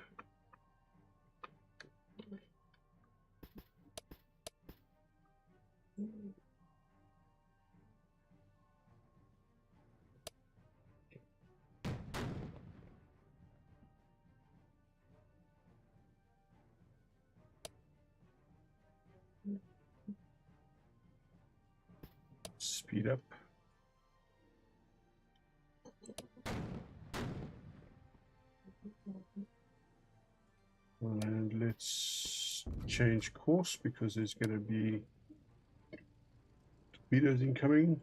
Speed up. And let's change course because there's going to be torpedoes incoming.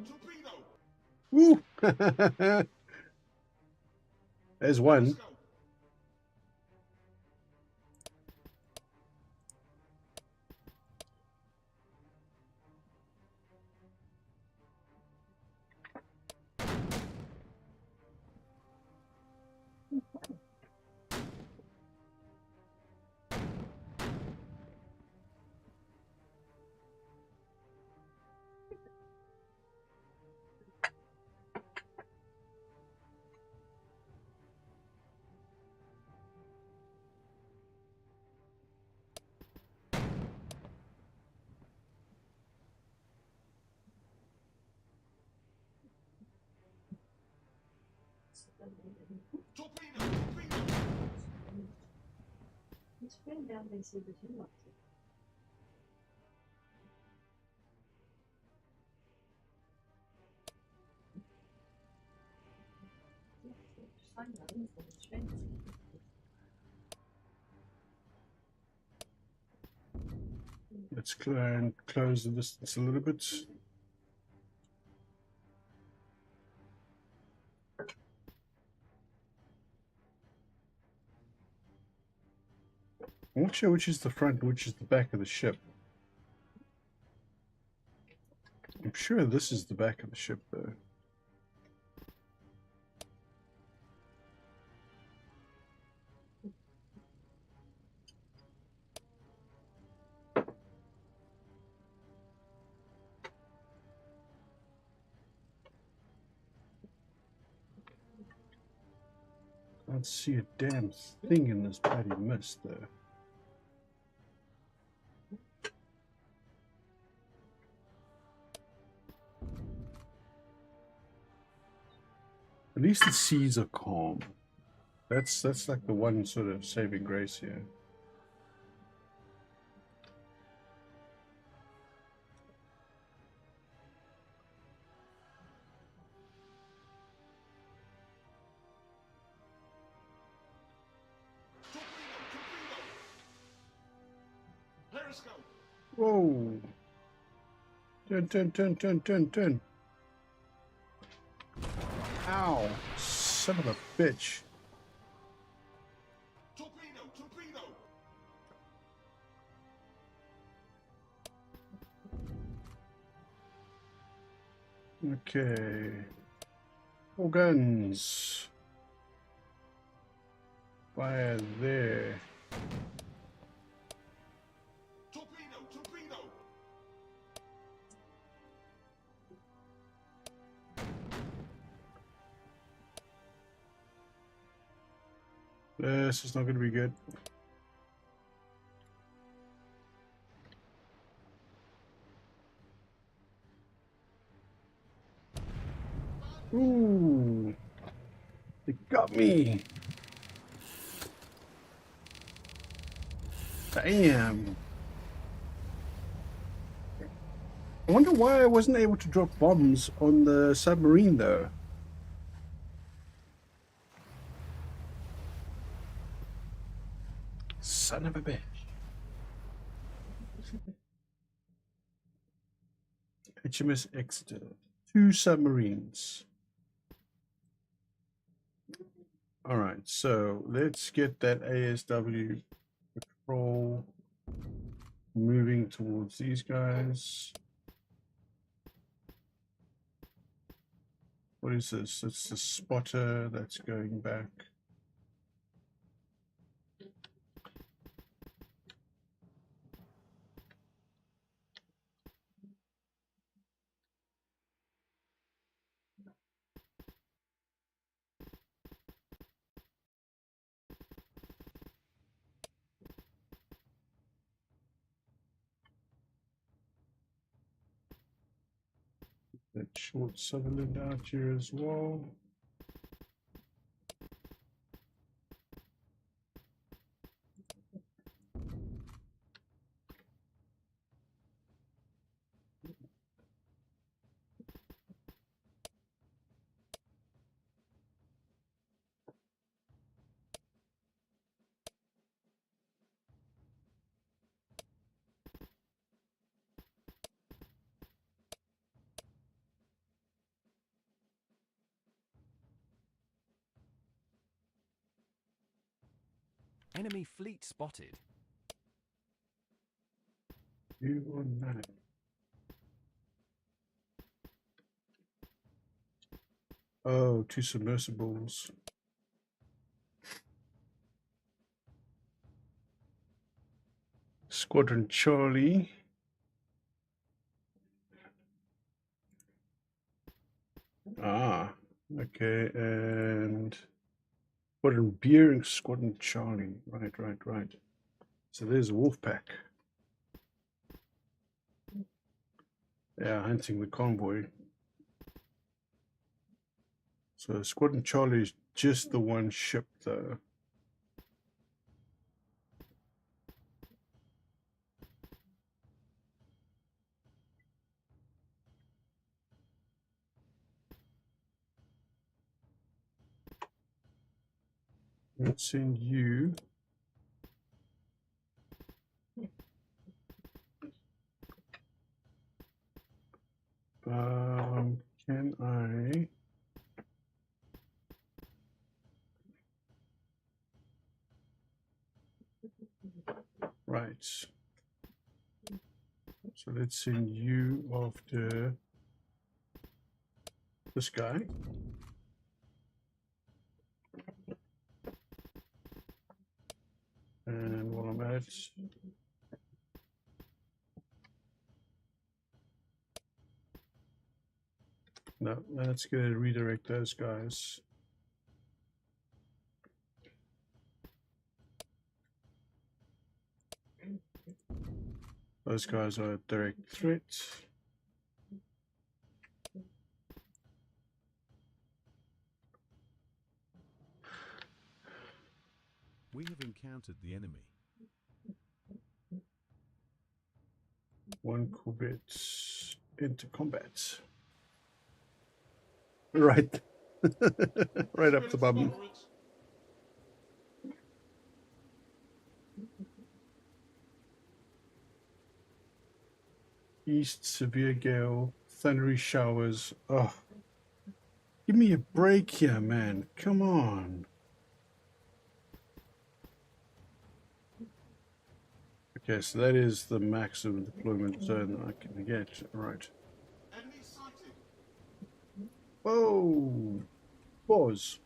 Torpedo. Woo! There's one. Periscope. Torpedo. It's been down they see the two lots. Let's close the distance a little bit. I'm not sure which is the front and which is the back of the ship. I'm sure this is the back of the ship, though. Can't see a damn thing in this bloody mist, though. At least the seas are calm. That's like the one sort of saving grace here. Periscope. Whoa! Turn. Ow! Son of a bitch. Torpedo. Okay. All guns. Fire there. Torpedo. This is not going to be good. Ooh, it got me. Damn. I wonder why I wasn't able to drop bombs on the submarine though. Son of a bitch. HMS Exeter. 2 submarines. Alright, so let's get that ASW patrol moving towards these guys. What is this? It's the spotter that's going back. That short Sutherland out here as well. Enemy fleet spotted. You on that. Oh, 2 submersibles. Squadron Charlie. Ah, okay, and Squadron Beer, Squadron Charlie. Right. So there's Wolfpack. Yeah, hunting the convoy. So Squadron Charlie is just the one ship though. Let's send you. Can I? Right. So let's send you after this guy. And while I'm at it, no, let's go redirect those guys. Those guys are a direct threat. We have encountered the enemy. 1 Corvette into combat. Right. Right up the bum. For it. East, severe gale, thundery showers. Oh, give me a break here, man. Come on. Okay, so that is the maximum deployment zone that I can get. Right. Enemy sighted. Whoa. Pause.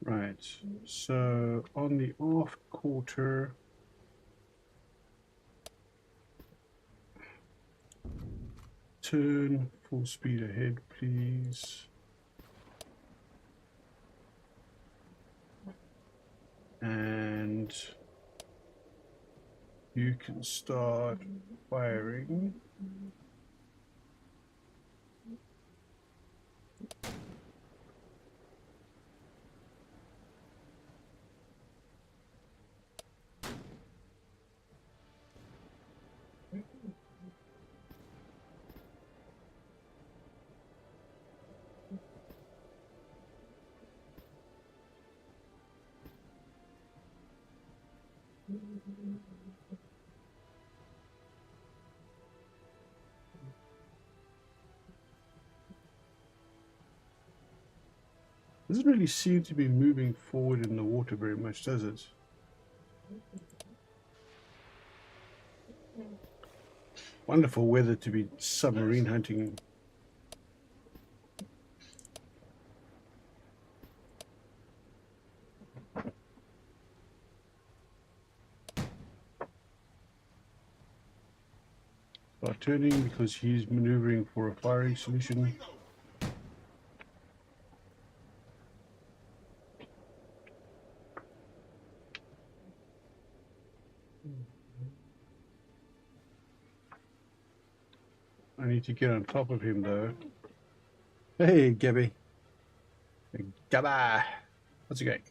Right. So on the aft quarter, turn full speed ahead, please. And you can start firing. Doesn't really seem to be moving forward in the water very much, does it? Wonderful weather to be submarine hunting. Start turning because he's maneuvering for a firing solution. I need to get on top of him though. Hey, Gabby. Gabba. How's it going?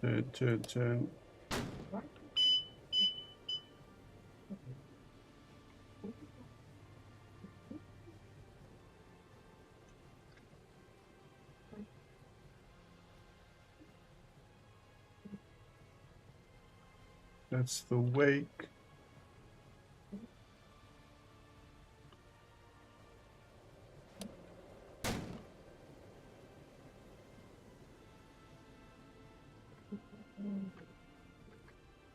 Turn, turn, turn. That's the wake.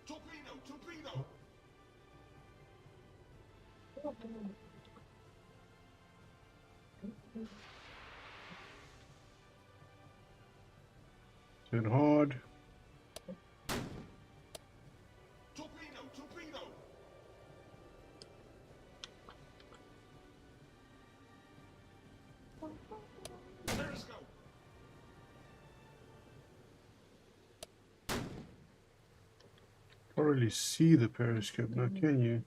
Torpedo! Torpedo! Turn hard. Torpedo! Torpedo! Periscope! Can't really see the periscope now, can you?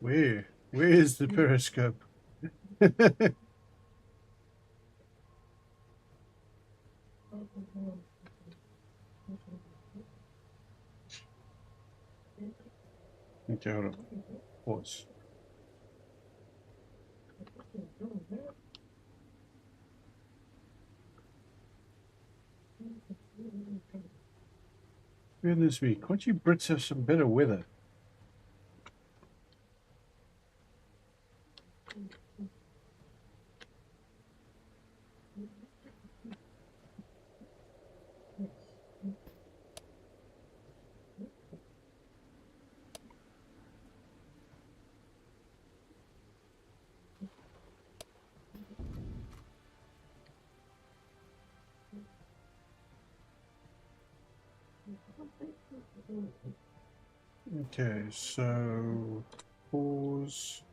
Where? Where is the periscope? Okay, hold on. Pause. Goodness me, can't you Brits have some better weather? Okay, so pause.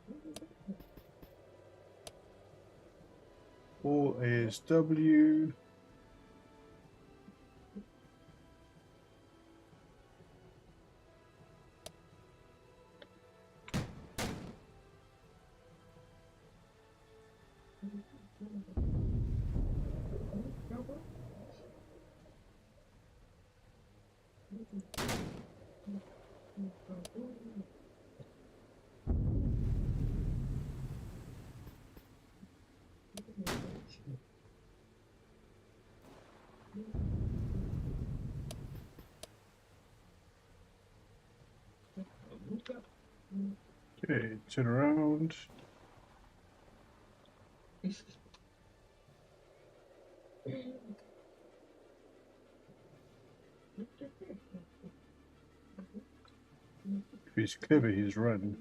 All ASW. Okay, turn around. If he's clever, he's run.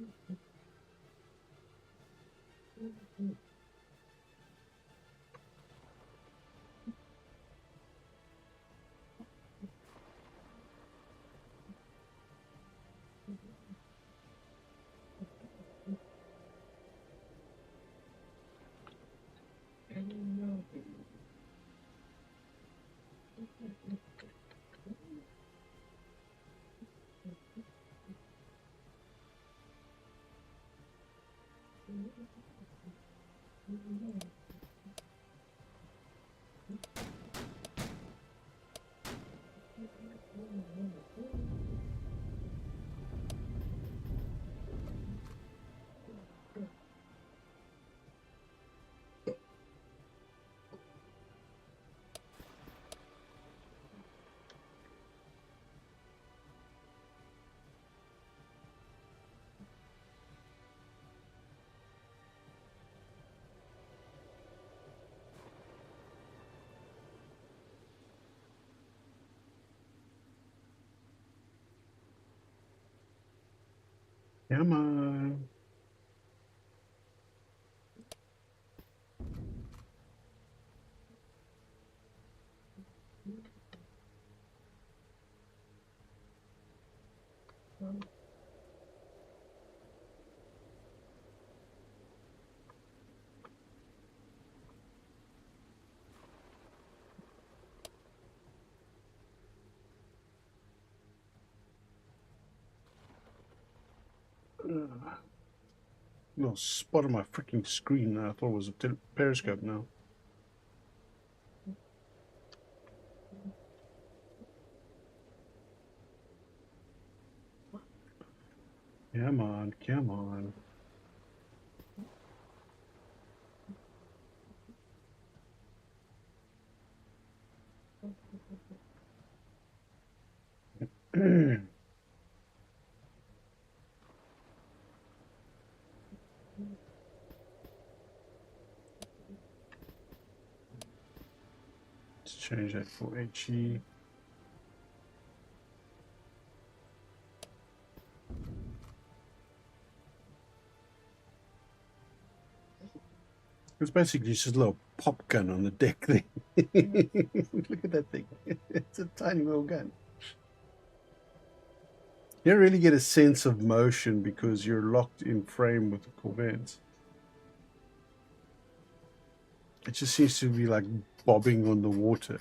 Come on. Little spot on my freaking screen now. I thought it was a periscope now. Come on, come on. Let's change that for HE. It's basically just a little pop gun on the deck thing. Look at that thing. It's a tiny little gun. You don't really get a sense of motion because you're locked in frame with the Corvette. It just seems to be like bobbing on the water.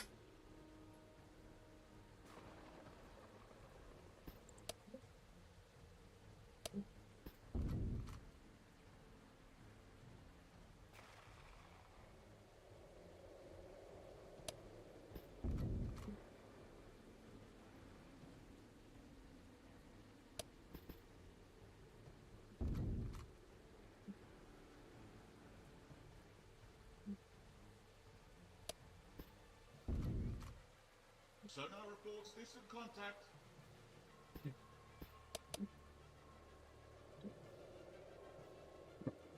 Sonar reports distant contact.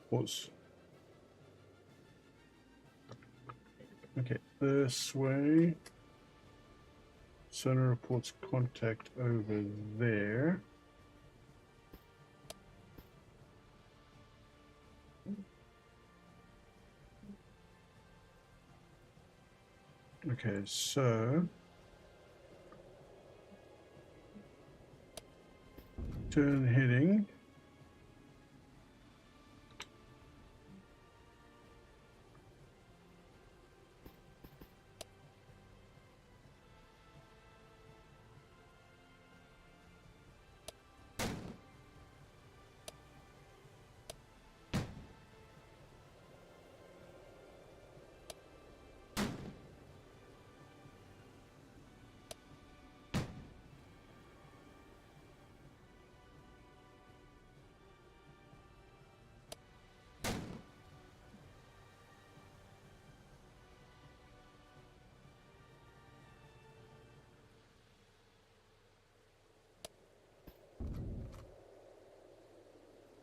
Pause. Okay, this way. Sonar reports contact over there. Okay, so turn heading.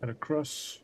Cut across.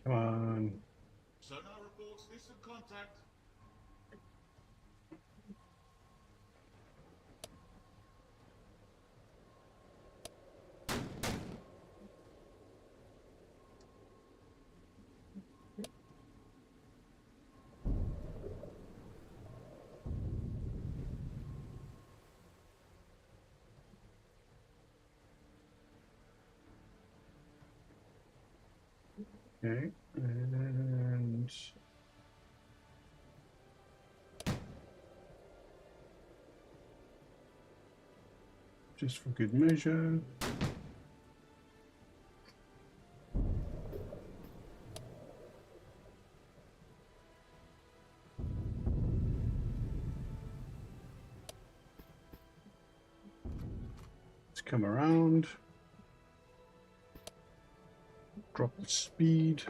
Come on. Sonar reports distant contact. Okay. And just for good measure. Let's come around. Drop the speed.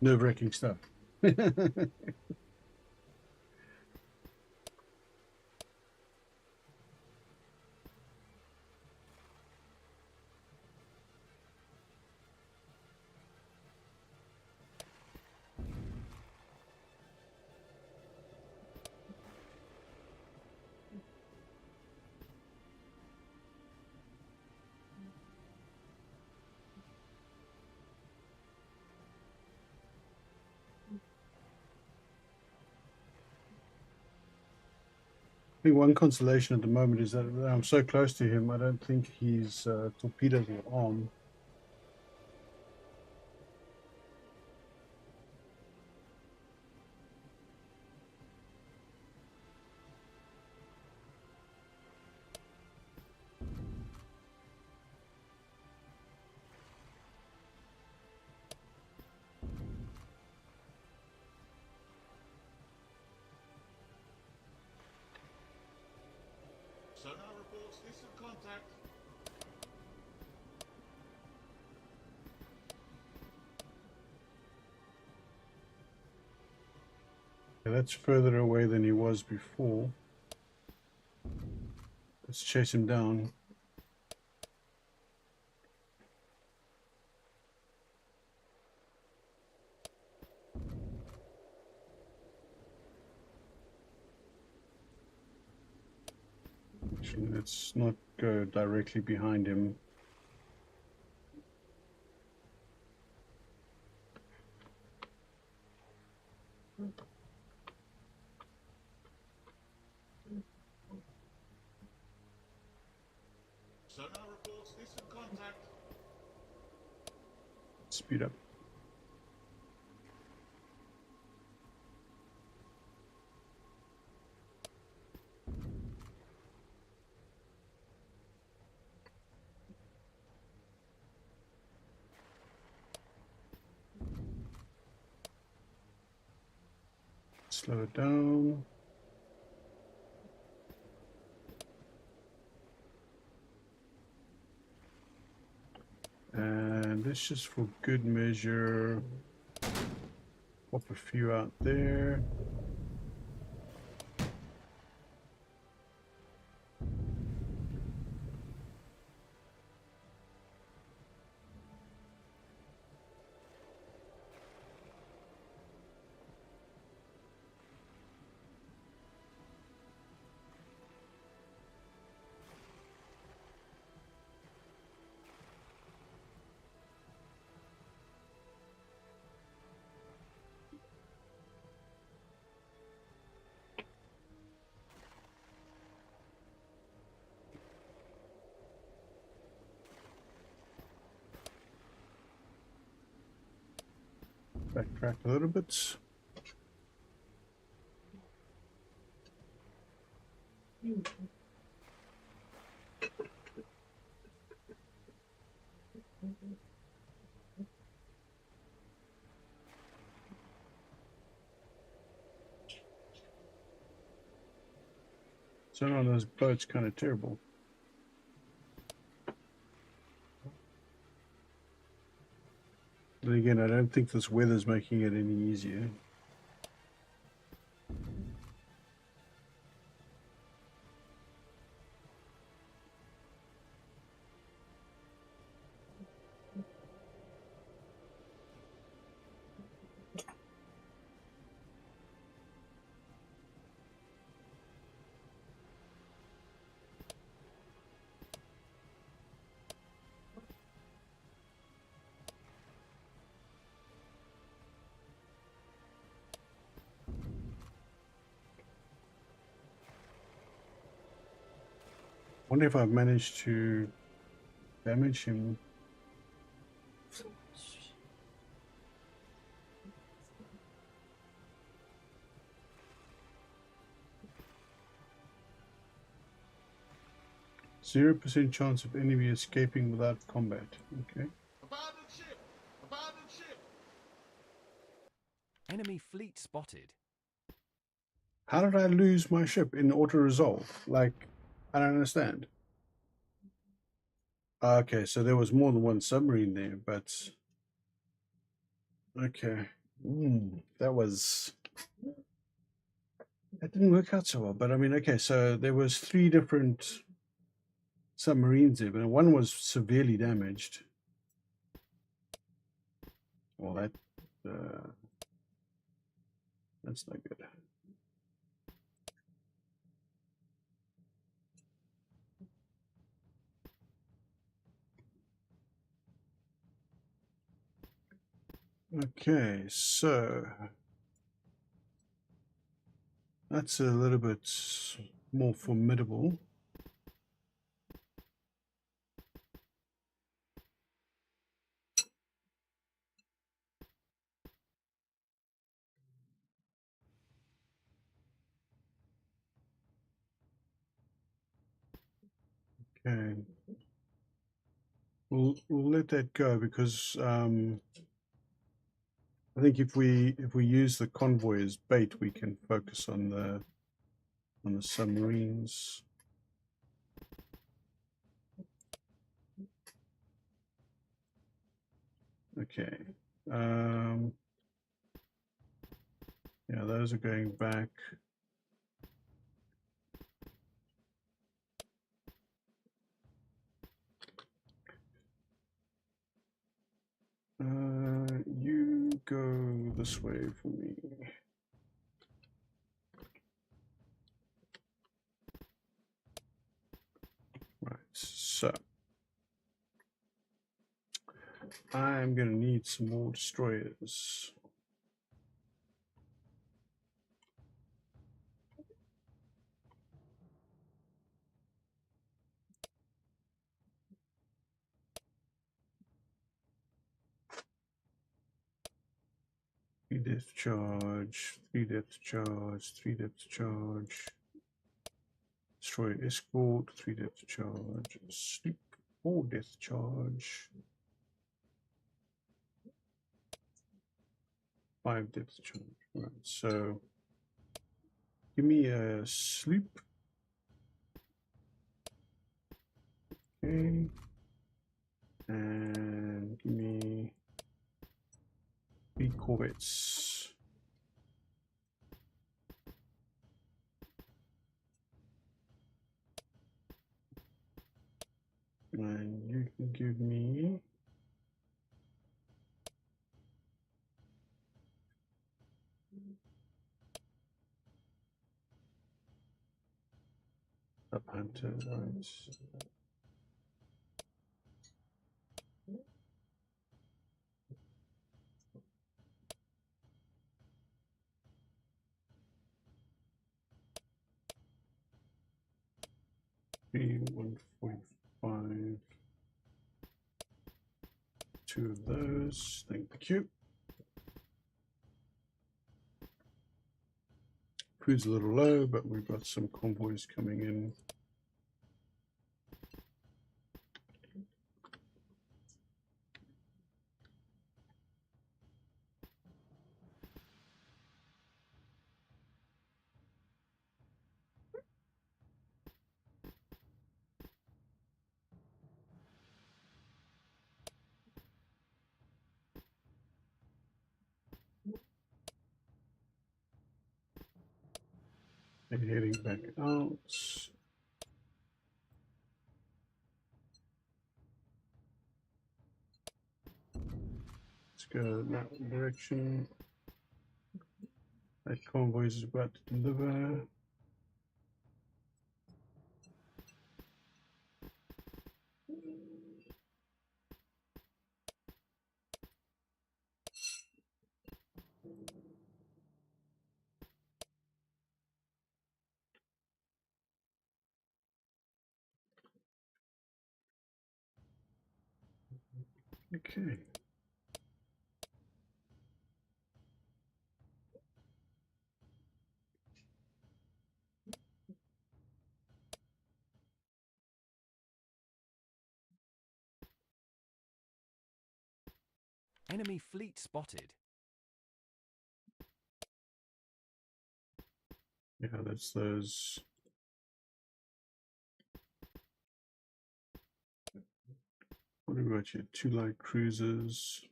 Nerve-wracking stuff. I think one consolation at the moment is that I'm so close to him, I don't think his torpedoes are on. Sonar reports distant contact. Yeah, that's further away than he was before. Let's chase him down. Actually, let's not go directly behind him. Sonar reports distant contact. Speed up. Slow it down. And this just for good measure. Pop a few out there. Backtrack a little bit. So on those boats kind of terrible. But again, I don't think this weather's making it any easier. Wonder if I've managed to damage him. %0 chance of enemy escaping without combat. Okay. Abandoned ship! Abandoned ship! Enemy fleet spotted. How did I lose my ship in auto resolve? Like, I don't understand. Okay, so there was more than one submarine there, but okay. That didn't work out so well. But I mean, okay, so there was 3 different submarines there, but one was severely damaged. Well, that's not good. Okay, so that's a little bit more formidable. Okay, we'll let that go because I think if we use the convoy as bait, we can focus on the submarines. Okay. Yeah, those are going back. You go this way for me. Right, so I'm going to need some more destroyers. Three depth charge, 3 depth charge, 3 depth charge. Destroyer escort, 3 depth charge. Sleep, 4 depth charge. 5 depth charge. Right, so give me a sleep. Okay. And give me 3 corvettes. And you can give me a Panther, right? $145. 2 of those. Thank you. Food's a little low, but we've got some convoys coming in. And heading back out. Let's go that direction. That convoy is about to deliver. Okay. Enemy fleet spotted. Yeah, that's those. What do we got here? 2 light cruisers.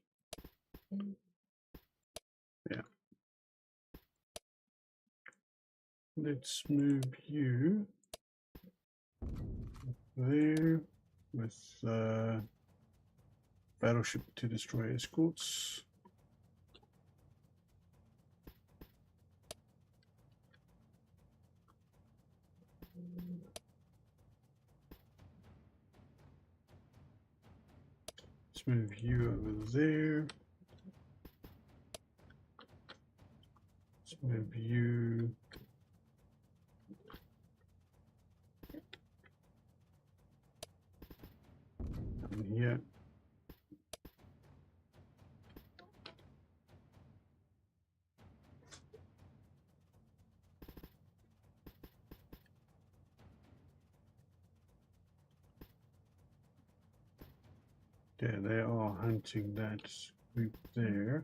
Yeah. Let's move you there with battleship to destroy escorts. Let's move you over there. Let's move you. Down here. Yeah, they are hunting that group there.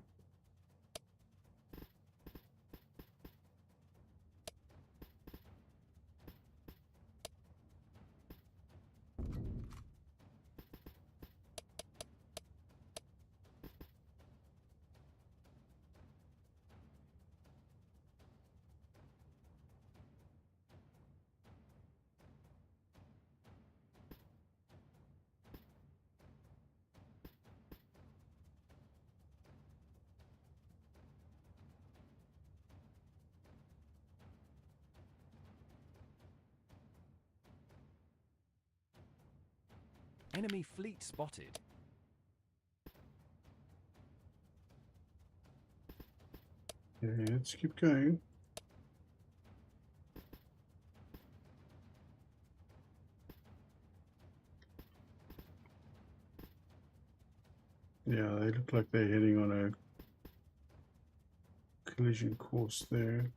Enemy fleet spotted. Okay, let's keep going. Yeah, they look like they're heading on a collision course there.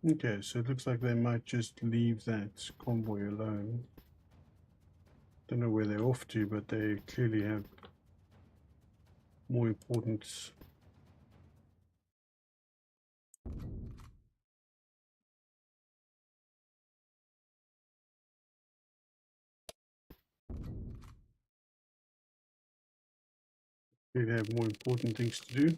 Okay, so it looks like they might just leave that convoy alone. Don't know where they're off to, but they clearly have more important things to do.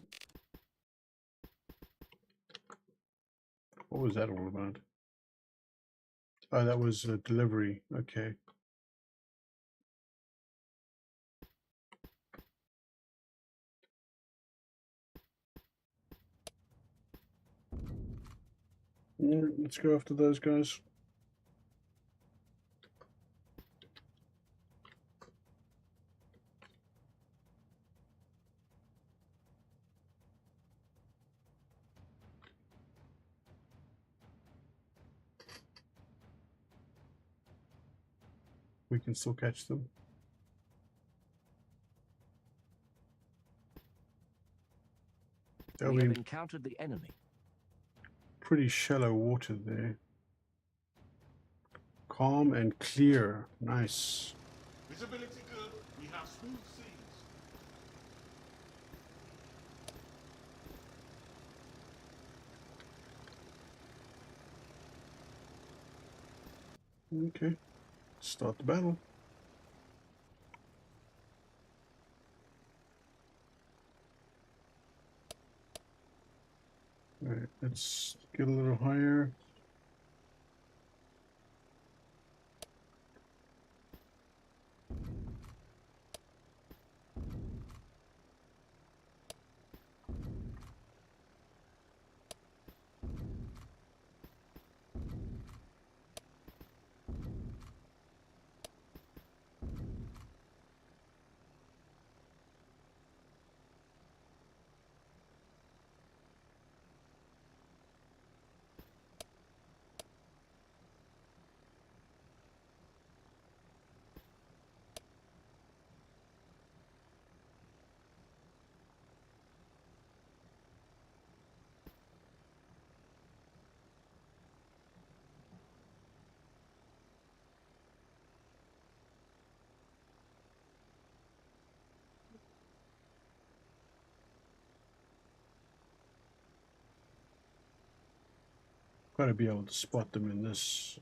What was that all about? Oh, that was a delivery. Okay. Let's go after those guys. We can still catch them. That'll We have be encountered the enemy. pretty shallow water there. Calm and clear. Nice. Visibility good. We have smooth seas. Okay. Start the battle. Alright, let's get a little higher. Gotta be able to spot them in this.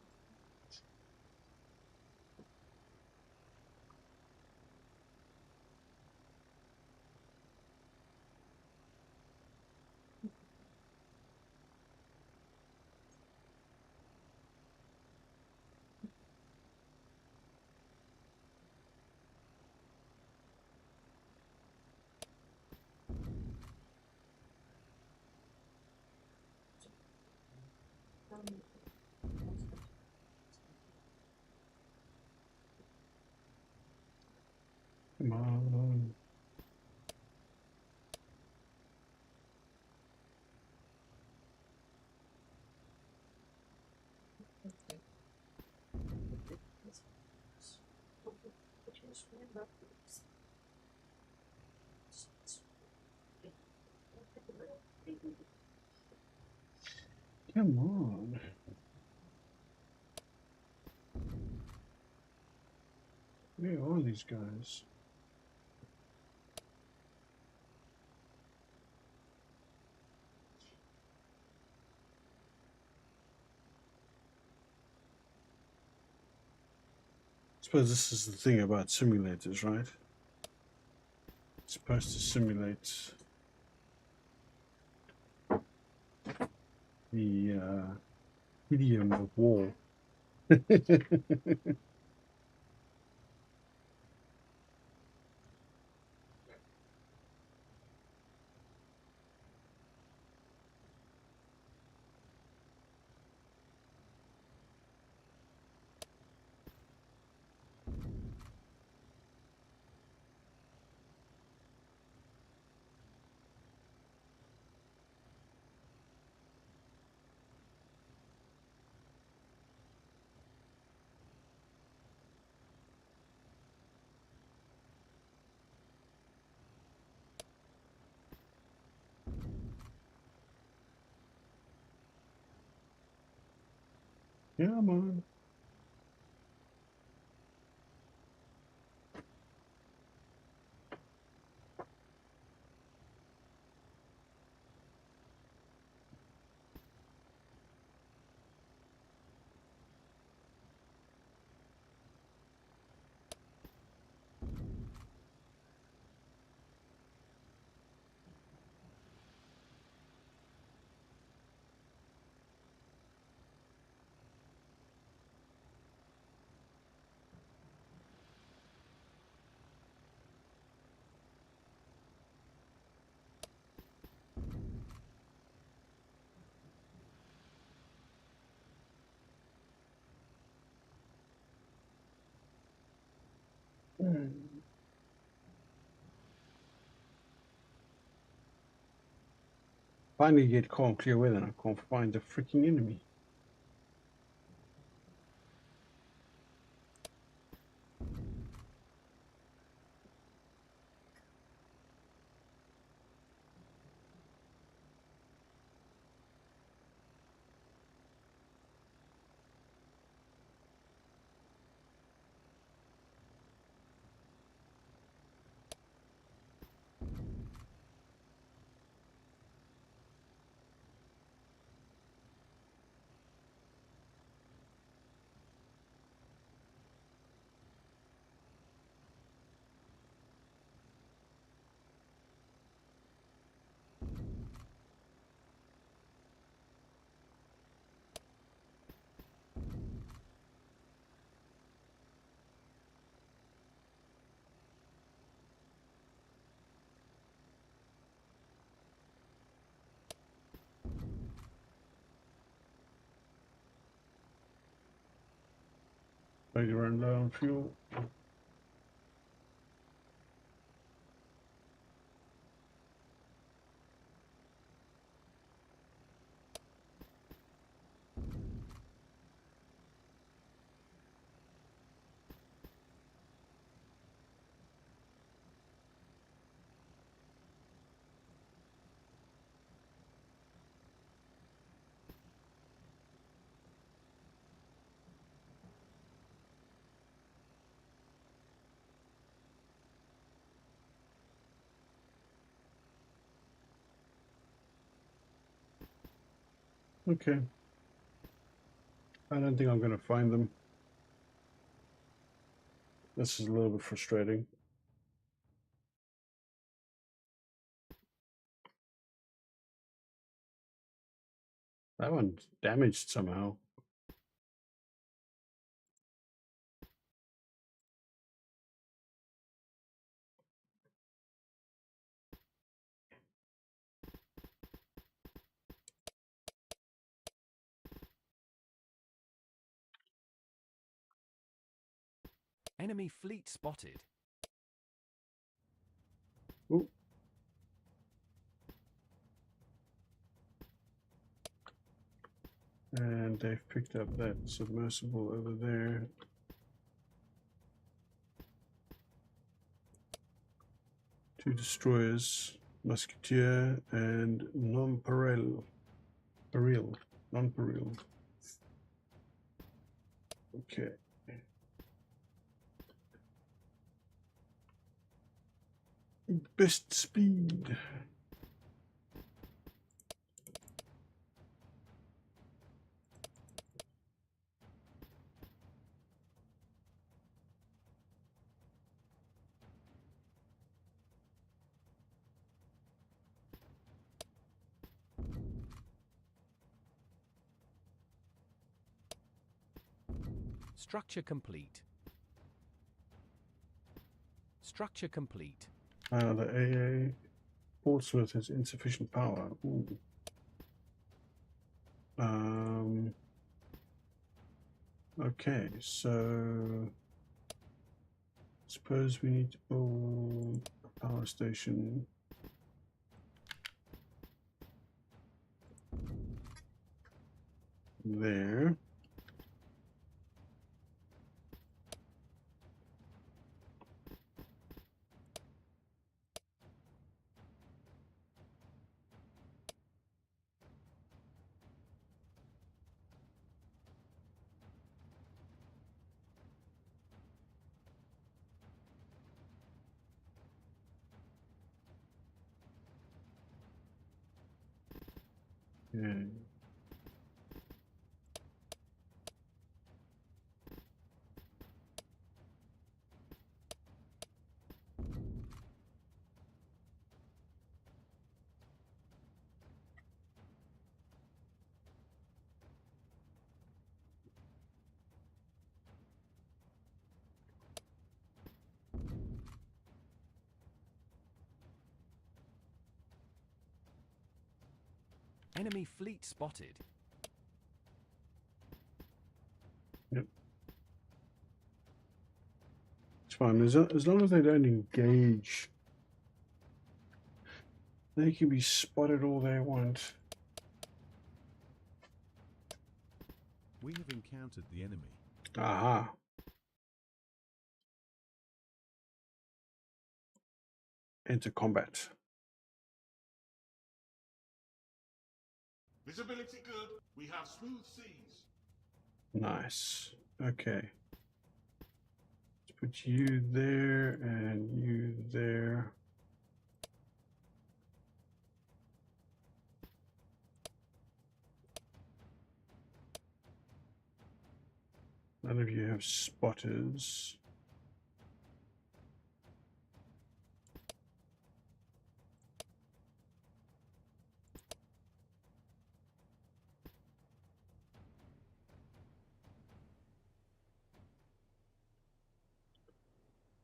Come on. Come on. Where are these guys? I suppose this is the thing about simulators, right? It's supposed to simulate the idiom of war. Come on. Finally get calm, clear weather, and I can't find the freaking enemy. Ready to run low on fuel. Okay. I don't think I'm going to find them. This is a little bit frustrating. That one's damaged somehow. Enemy fleet spotted. Ooh. And they've picked up that submersible over there. Two destroyers, Musketeer and Nonpareil. Nonpareil. Okay. Best speed. Structure complete. Structure complete. The AA Portsmouth has insufficient power. Ooh. Okay, so suppose we need to build a power station. There. Yeah. Enemy fleet spotted. Yep. It's fine. As long as they don't engage, they can be spotted all they want. We have encountered the enemy. Aha. Enter combat. Visibility good. We have smooth seas. Nice. Okay. Let's put you there and you there. None of you have spotters.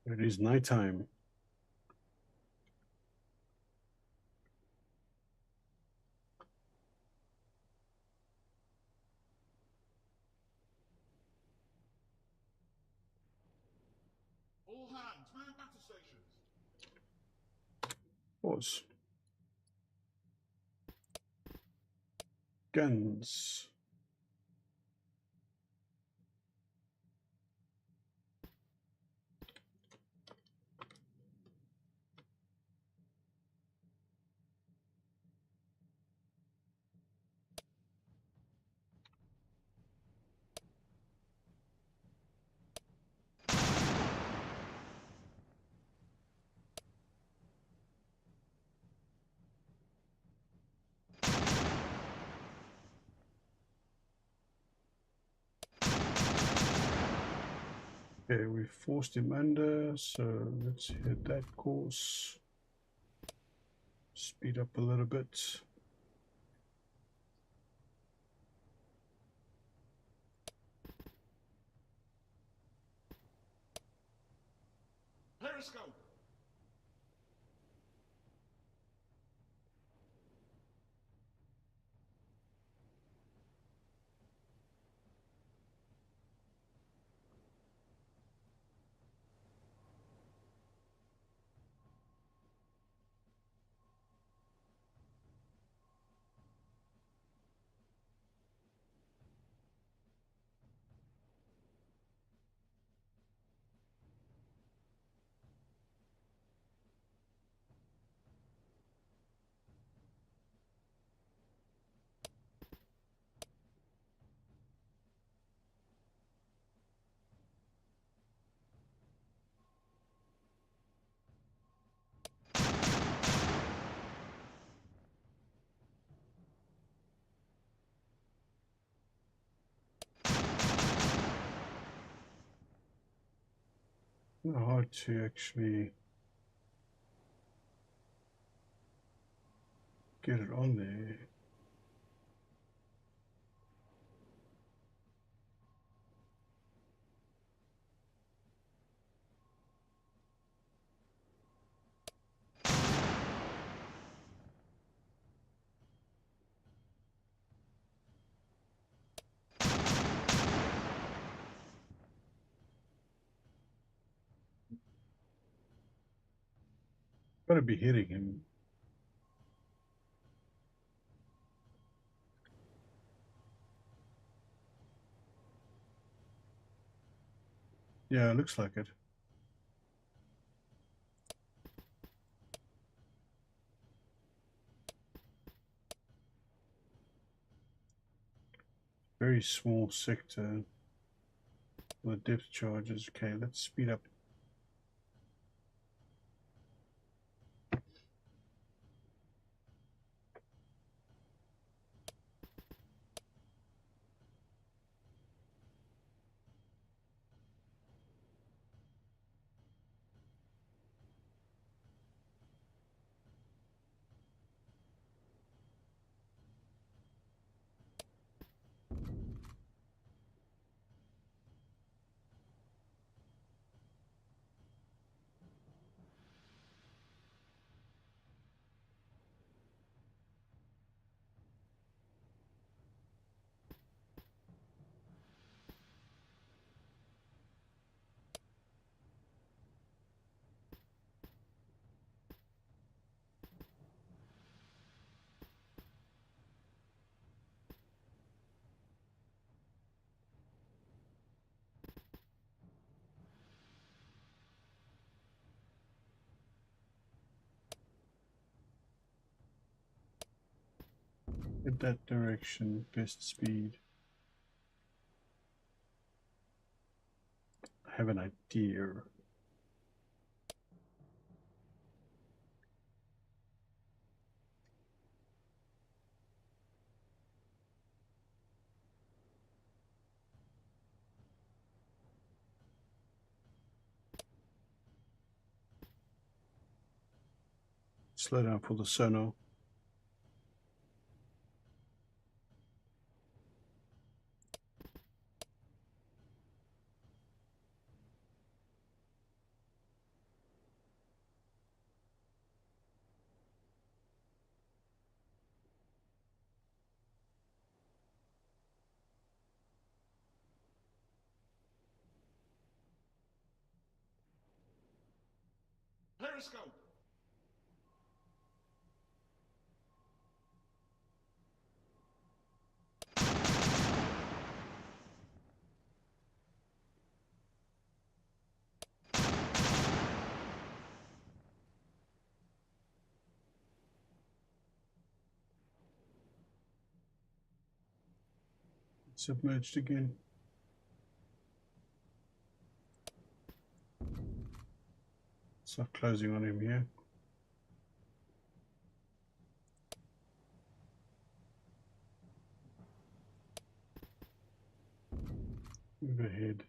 It is nighttime. All hands, man battle stations. Pause. Guns. Okay, we forced him under, so let's hit that course. Speed up a little bit. Periscope. Not hard to actually get it on there. Gotta be hitting him. Yeah, it looks like it. Very small sector with depth charges. Okay, let's speed up. In that direction, best speed. I have an idea. Slow down for the sonar. Periscope. Submerged again. Start closing on him here. Move ahead.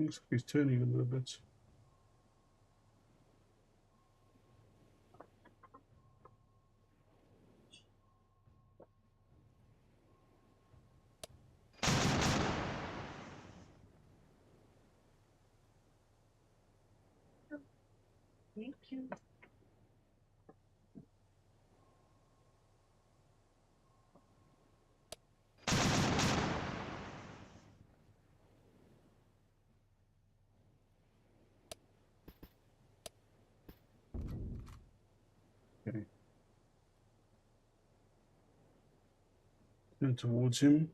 Looks like he's turning a little bit. Thank you. Okay. Turn towards him.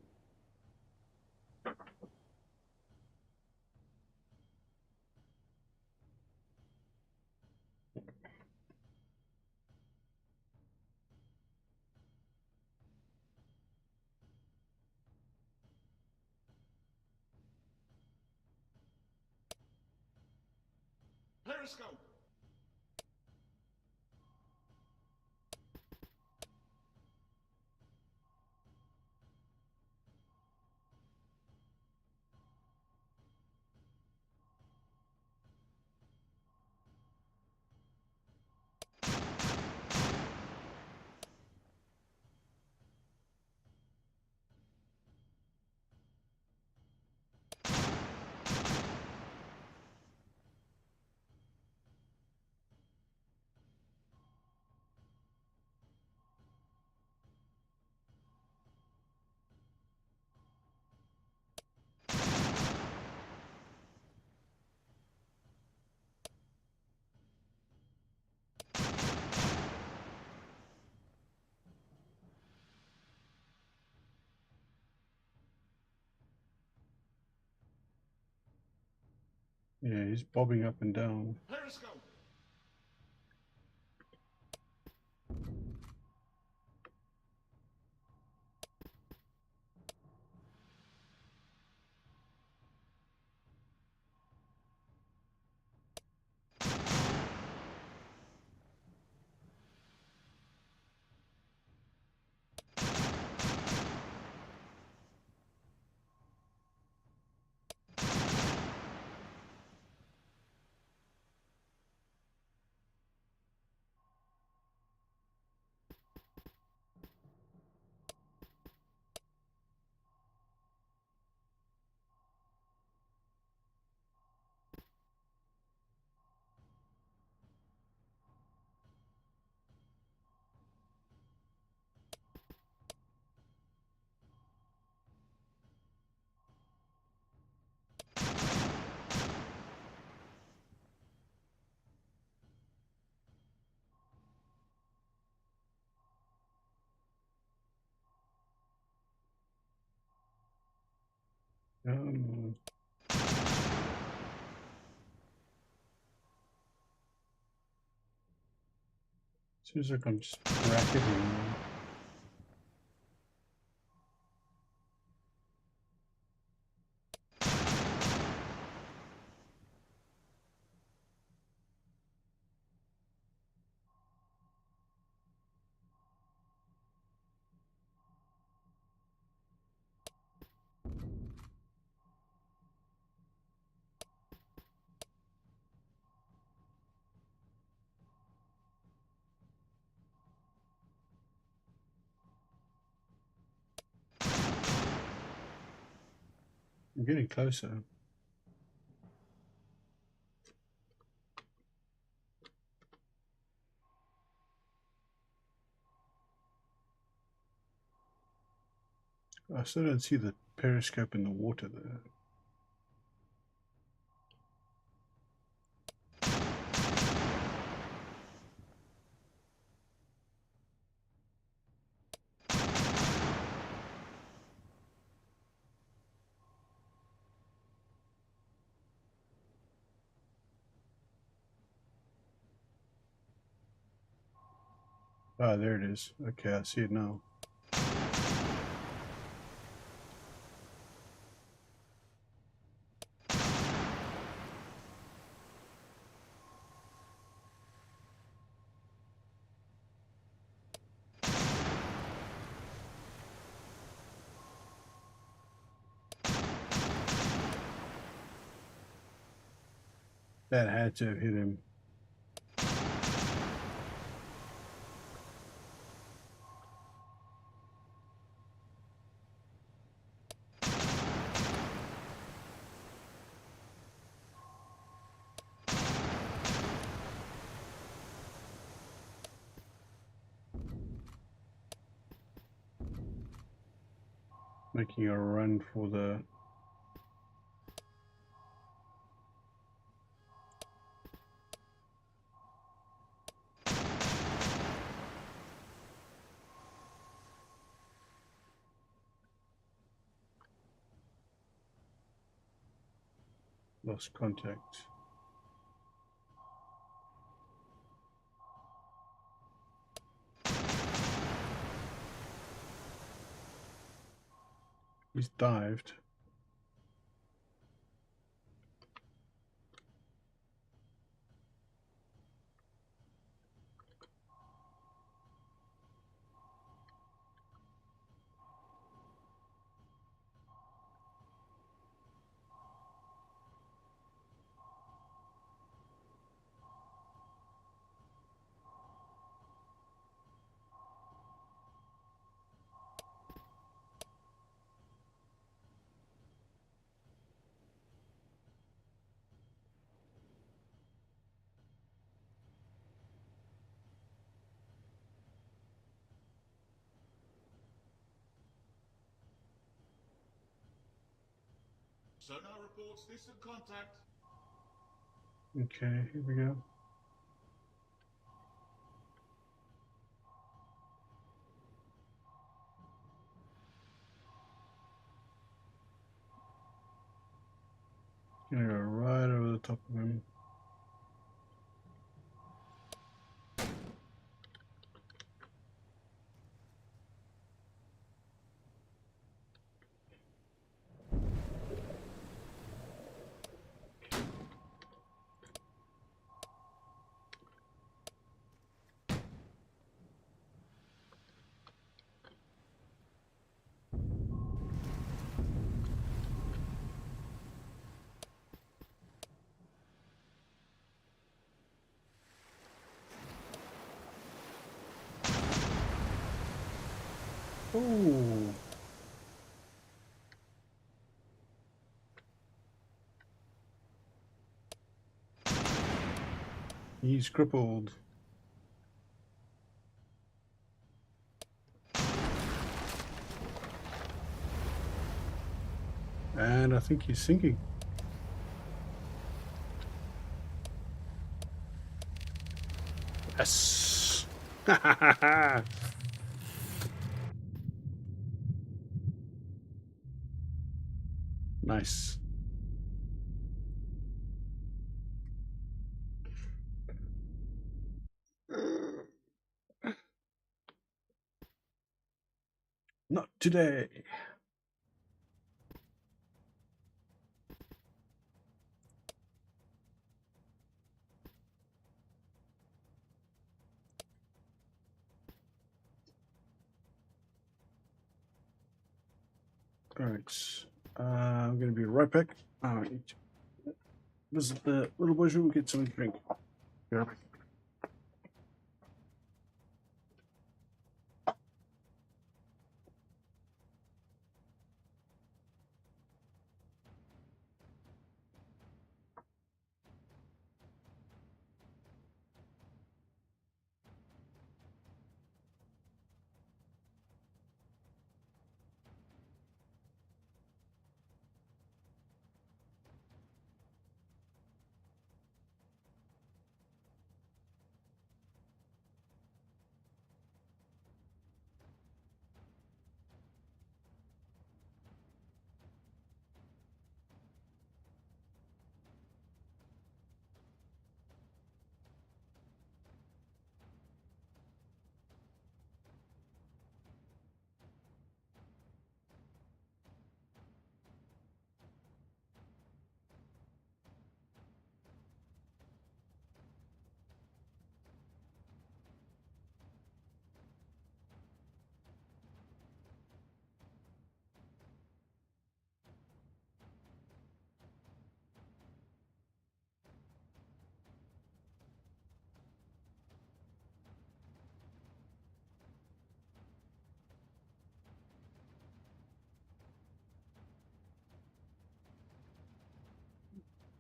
Periscope. Yeah, he's bobbing up and down. Periscope. Um, Seems like I'm just bracketing. I'm getting closer. I still don't see the periscope in the water there. Ah, there it is. Okay, I see it now. That had to have hit him. Making a run for the... Lost contact. He's dived. Sonar reports distant contact. Okay, here we go. Gonna go right over the top of him. Oh, he's crippled. And I think he's sinking. Yes. Nice. Not today. All right. I'm going to be right back. I need to visit the little boy's room, get something to drink. Be right back.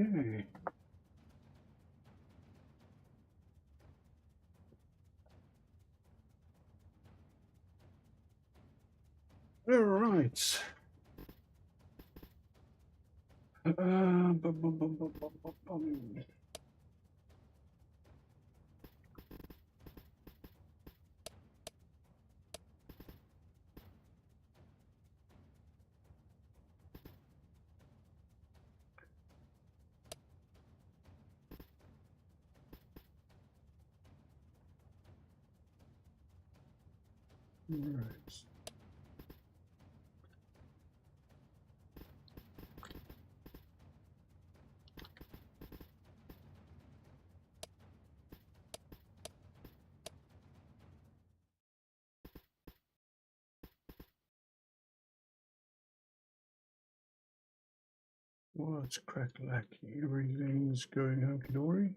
Okay. All right. Bum, bum, bum, bum, bum, bum, bum. All right. What's crack-lacky? Everything's going hunky-dory.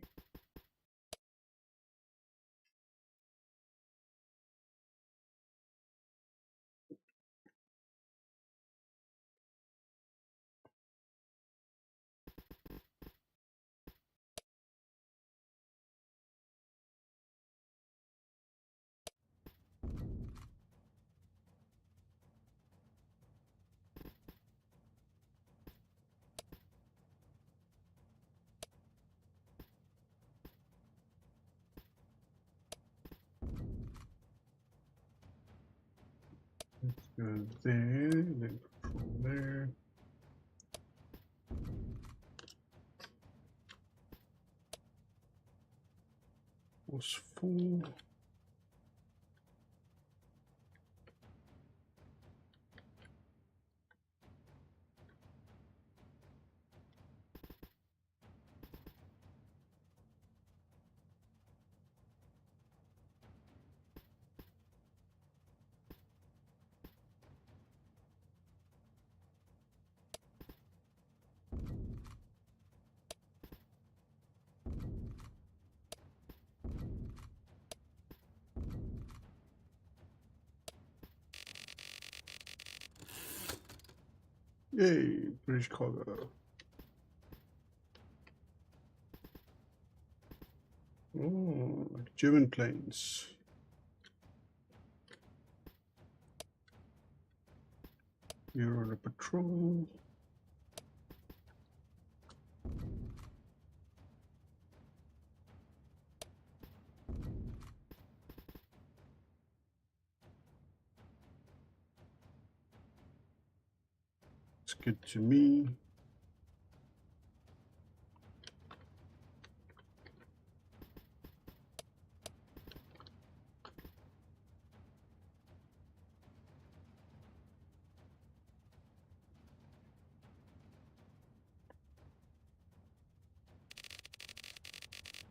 Let's go there, then from there. Was full. Yay, British cargo. Oh, German planes. You're on a patrol. Let's good to me.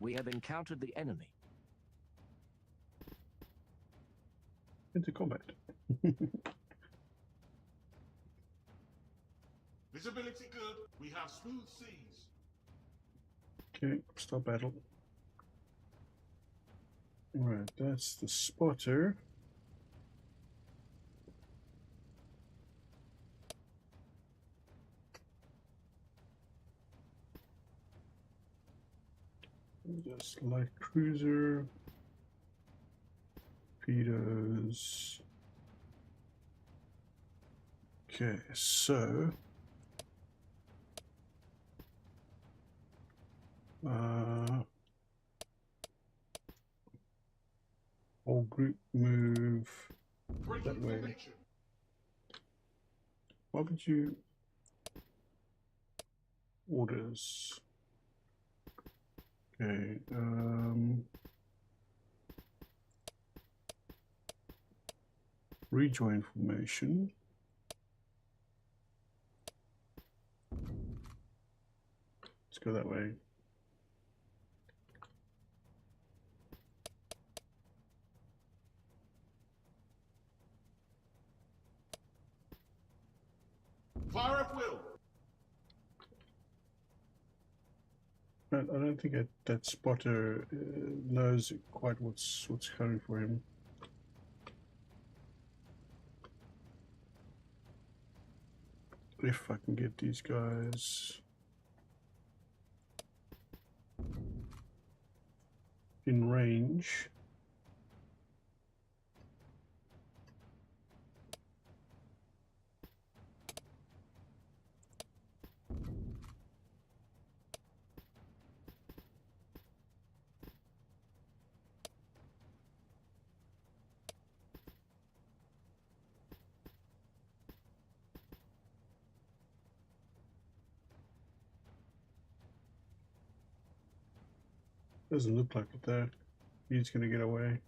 We have encountered the enemy. Into combat. Visibility good. We have smooth seas. Okay, stop battle. Right, that's the spotter. Just light cruiser. Torpedoes. Okay, so whole group move Breaking that way. formation. Why would you orders? Okay, rejoin formation. Let's go that way. Fire at will. I don't think that spotter knows quite what's coming for him. If I can get these guys in range. Doesn't look like it though. He's gonna get away.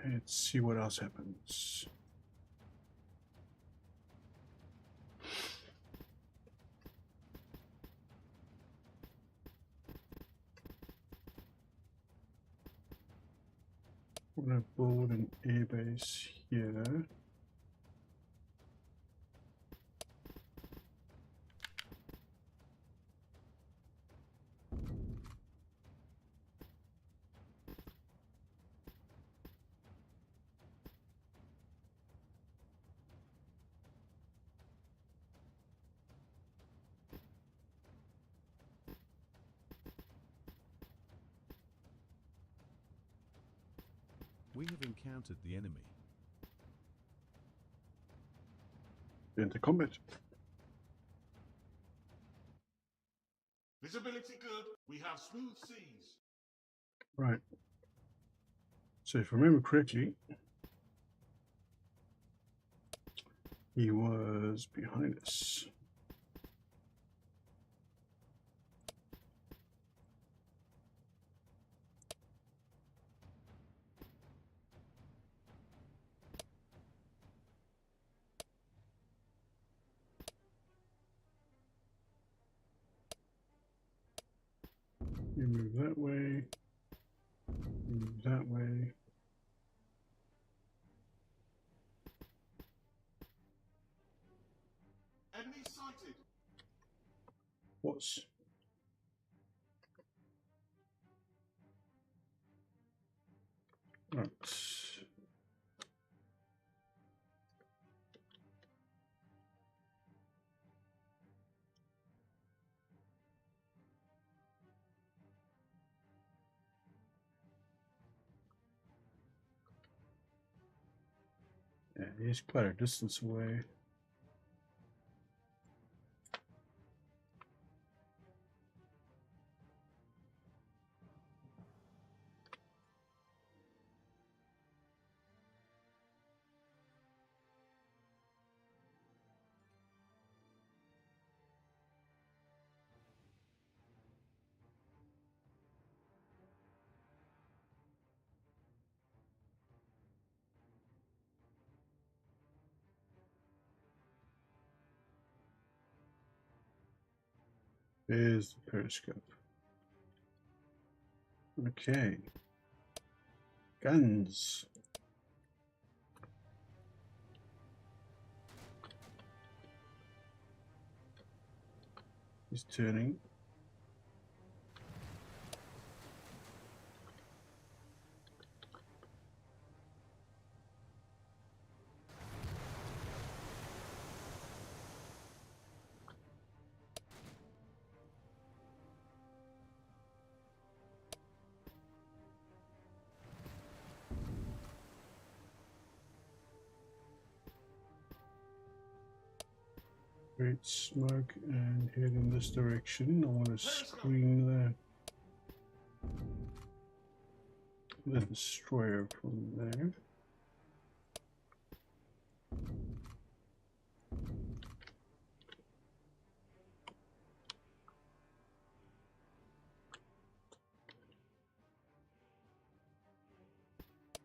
Let's see what else happens. We're going to build an airbase here. We have encountered the enemy. Into combat. Visibility good. We have smooth seas. Right. So if I remember correctly, he was behind us. You move that way. Move that way. Enemy sighted. What's Right. Yeah, he's quite a distance away. There's the periscope. Okay. Guns. He's turning. Great smoke and head in this direction. I want to screen the destroyer from there.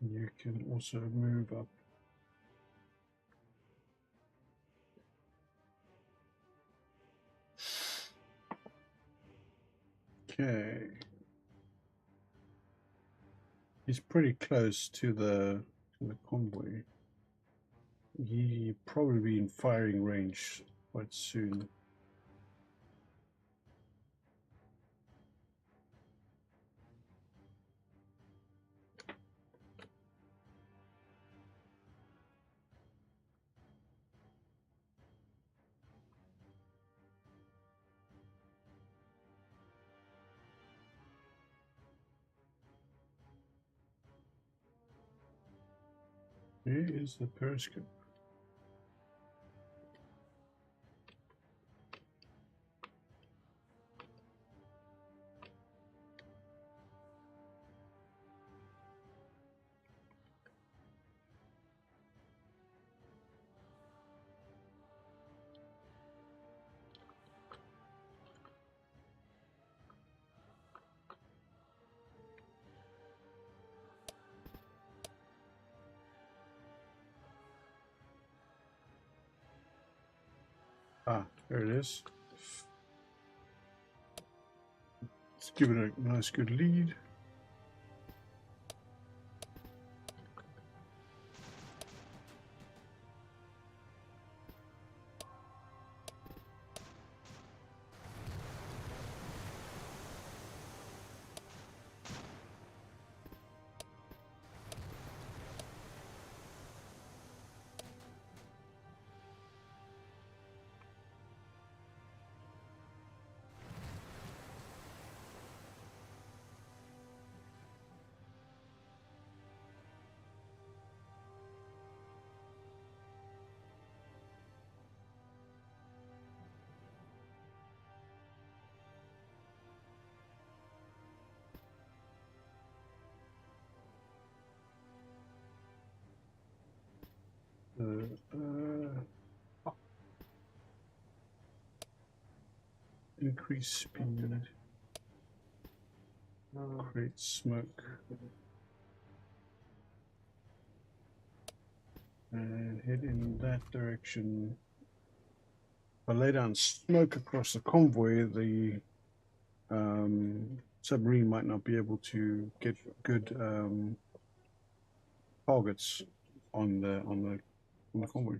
You can also move up. Okay. He's pretty close to the convoy. He probably be in firing range quite soon. Here is the periscope. Ah, there it is. Let's give it a nice good lead. Increase speed. Create smoke. And head in that direction. If I lay down smoke across the convoy, the submarine might not be able to get good targets on the convoy.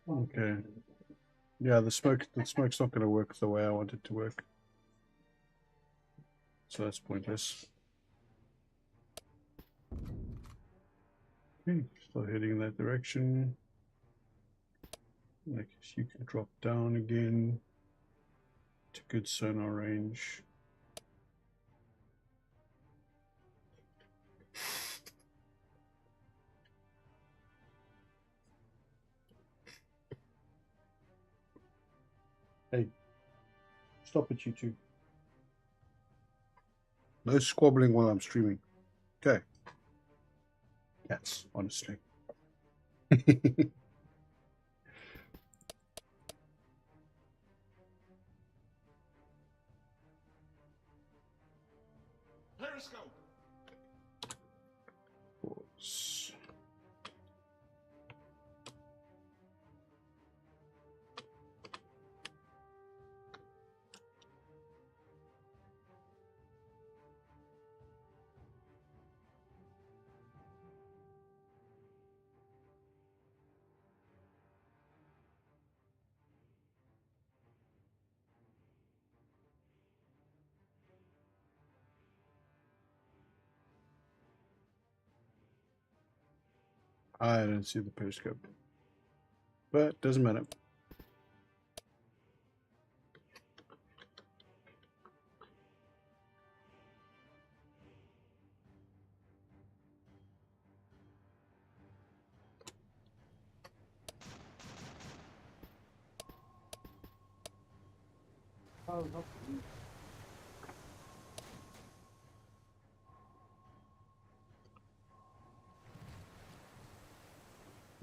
Okay. Yeah, the smoke's not going to work the way I want it to work. So that's pointless. Okay, start heading in that direction. I guess you can drop down again to good sonar range. Hey, stop it, you two. No squabbling while I'm streaming. Okay. Cats, honestly. Periscope. Pause. I don't see the periscope. But doesn't matter.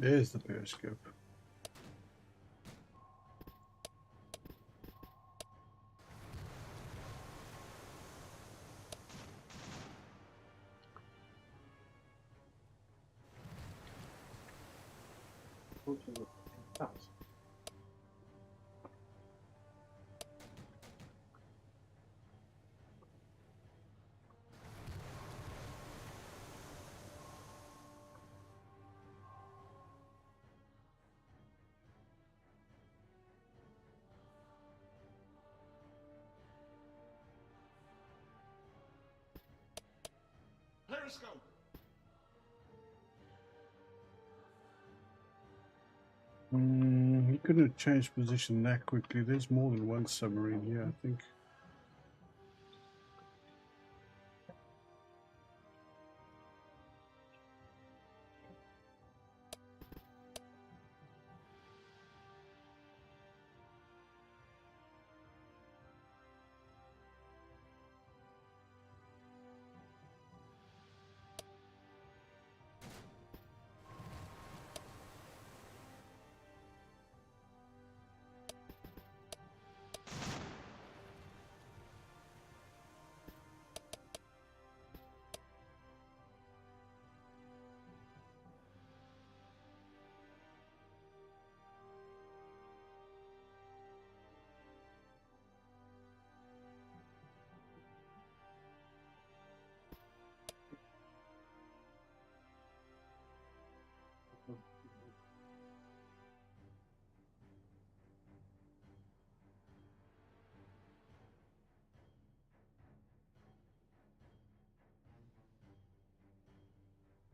There's the periscope. Periscope. He couldn't have changed position that quickly. There's more than one submarine here, I think.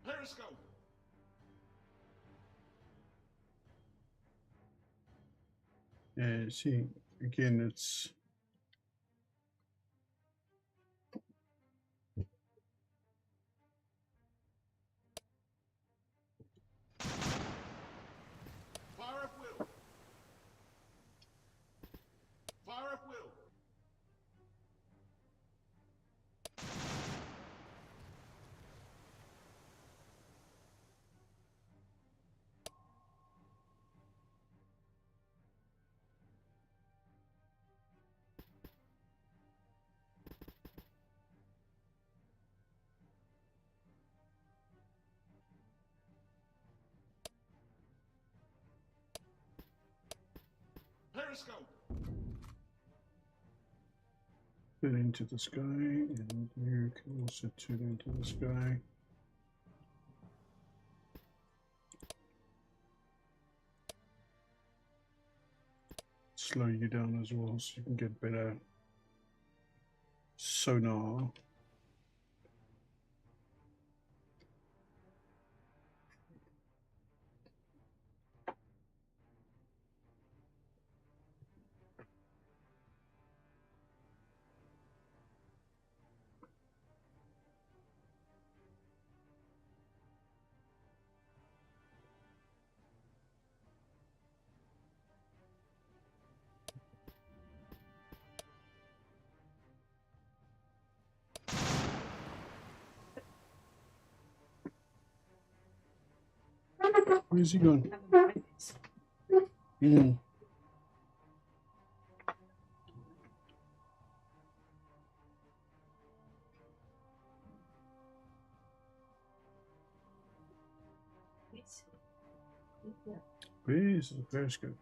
Periscope. Yeah, see, again, it's Fire at will. Fire at will. periscope. Turn into the sky, and you can also turn into the sky. Slow you down as well so you can get better sonar. Where's he gone? Mm. Where's the periscope?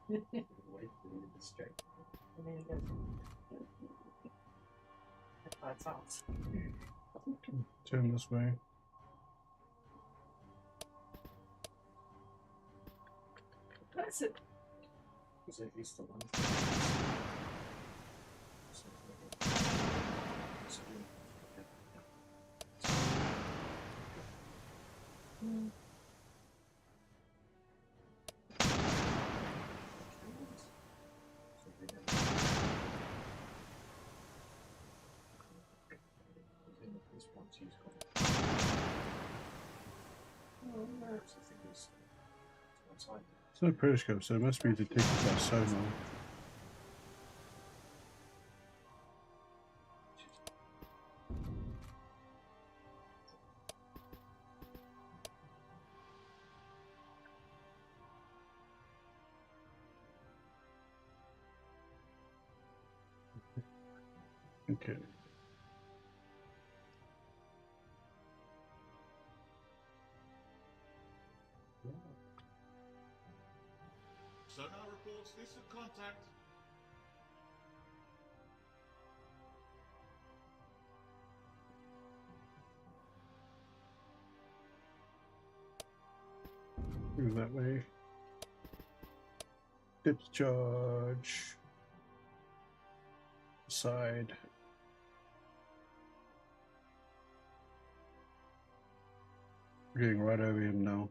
And then he goes, that's off. Turn this way. That's it. Is it least the one? It's no periscope, so it must be detected by sonar. Okay. Sonar reports distant contact. Move that way. Depth charge. Side. We're getting right over him now.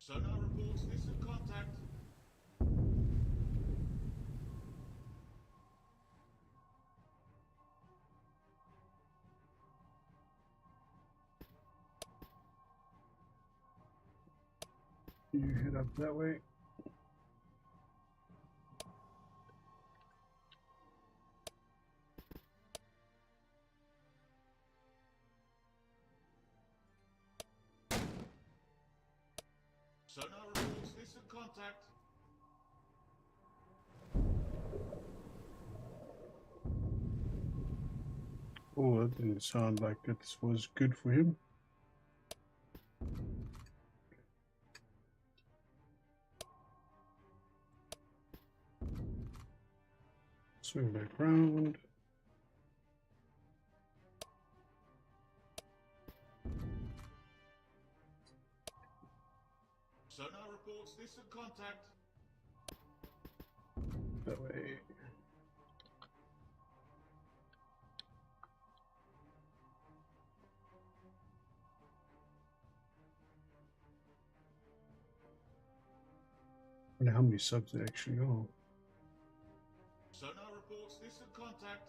Sonar reports distant contact. You head up that way. Sonar reports distant contact. Oh, that didn't sound like it was good for him. Swing back round. Sonar reports distant contact. That way. I wonder how many subs there actually are. Sonar reports distant contact.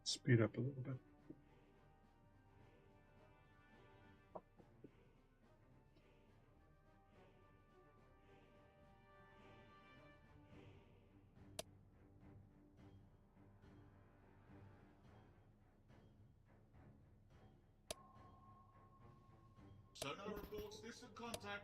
Speed up a little bit. Sonar reports distant contact.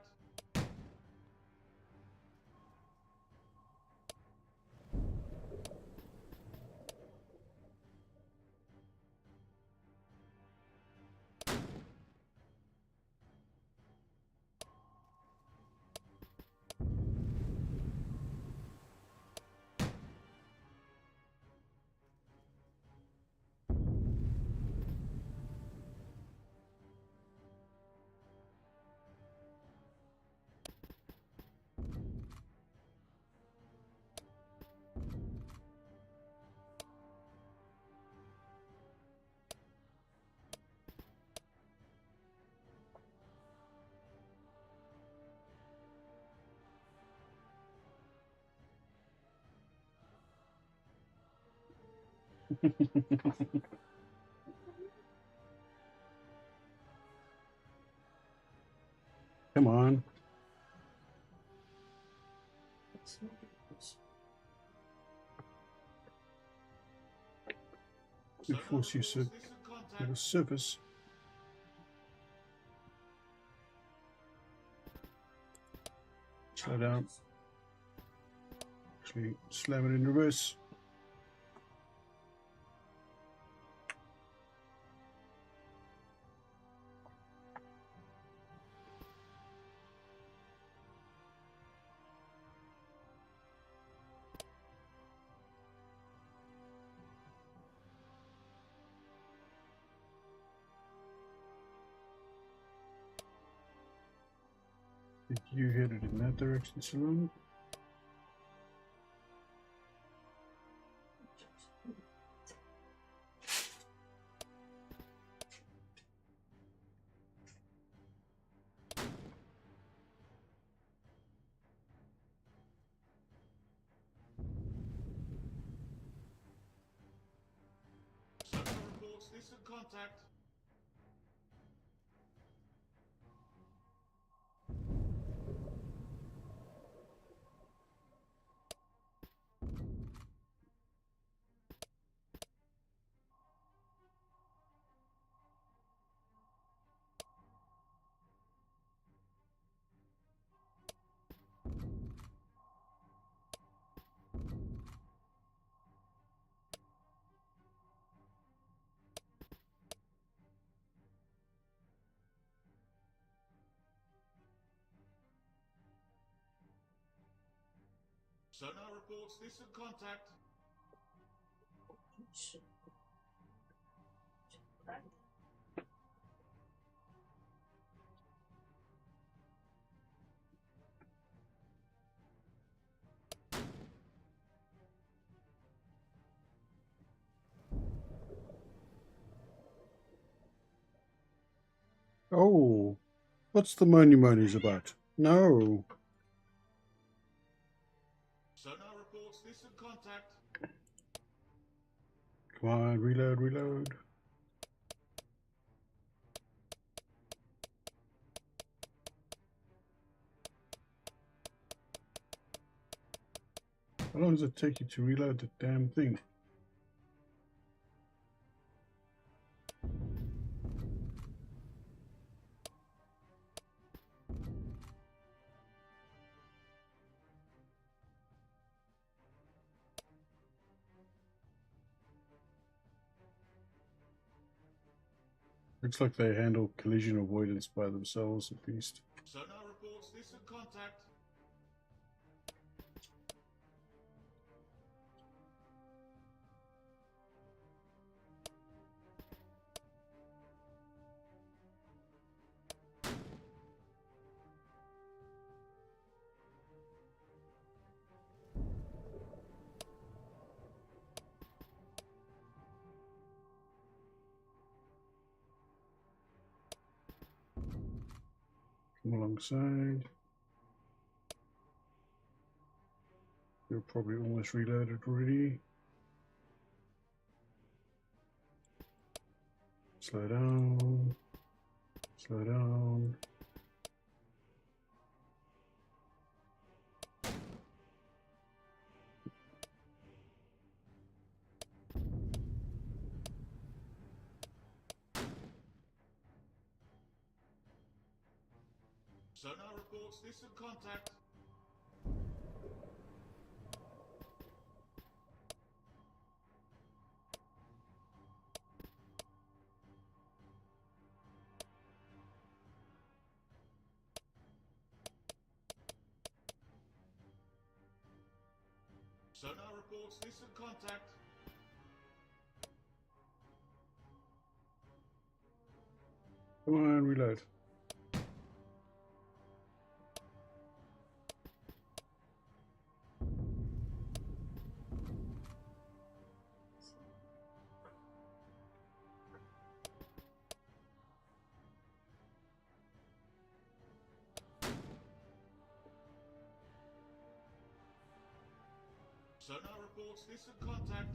Come on. We Sonar force you reports to distant to the contact. surface. Slow down. Actually, slam it in reverse. Did you hit it in that direction, Salon? Sonar reports distant contact. Sonar reports distant contact. Oh, what's the monies about? No. Sonar reports distant contact. Come on, reload. How long does it take you to reload the damn thing? Looks like they handle collision avoidance by themselves at least. Sonar reports distant contact. Come alongside. You're probably almost reloaded already. Slow down. Slow down. Sonar reports distant contact. Sonar reports distant contact. Come on, reload. Sonar reports distant contact.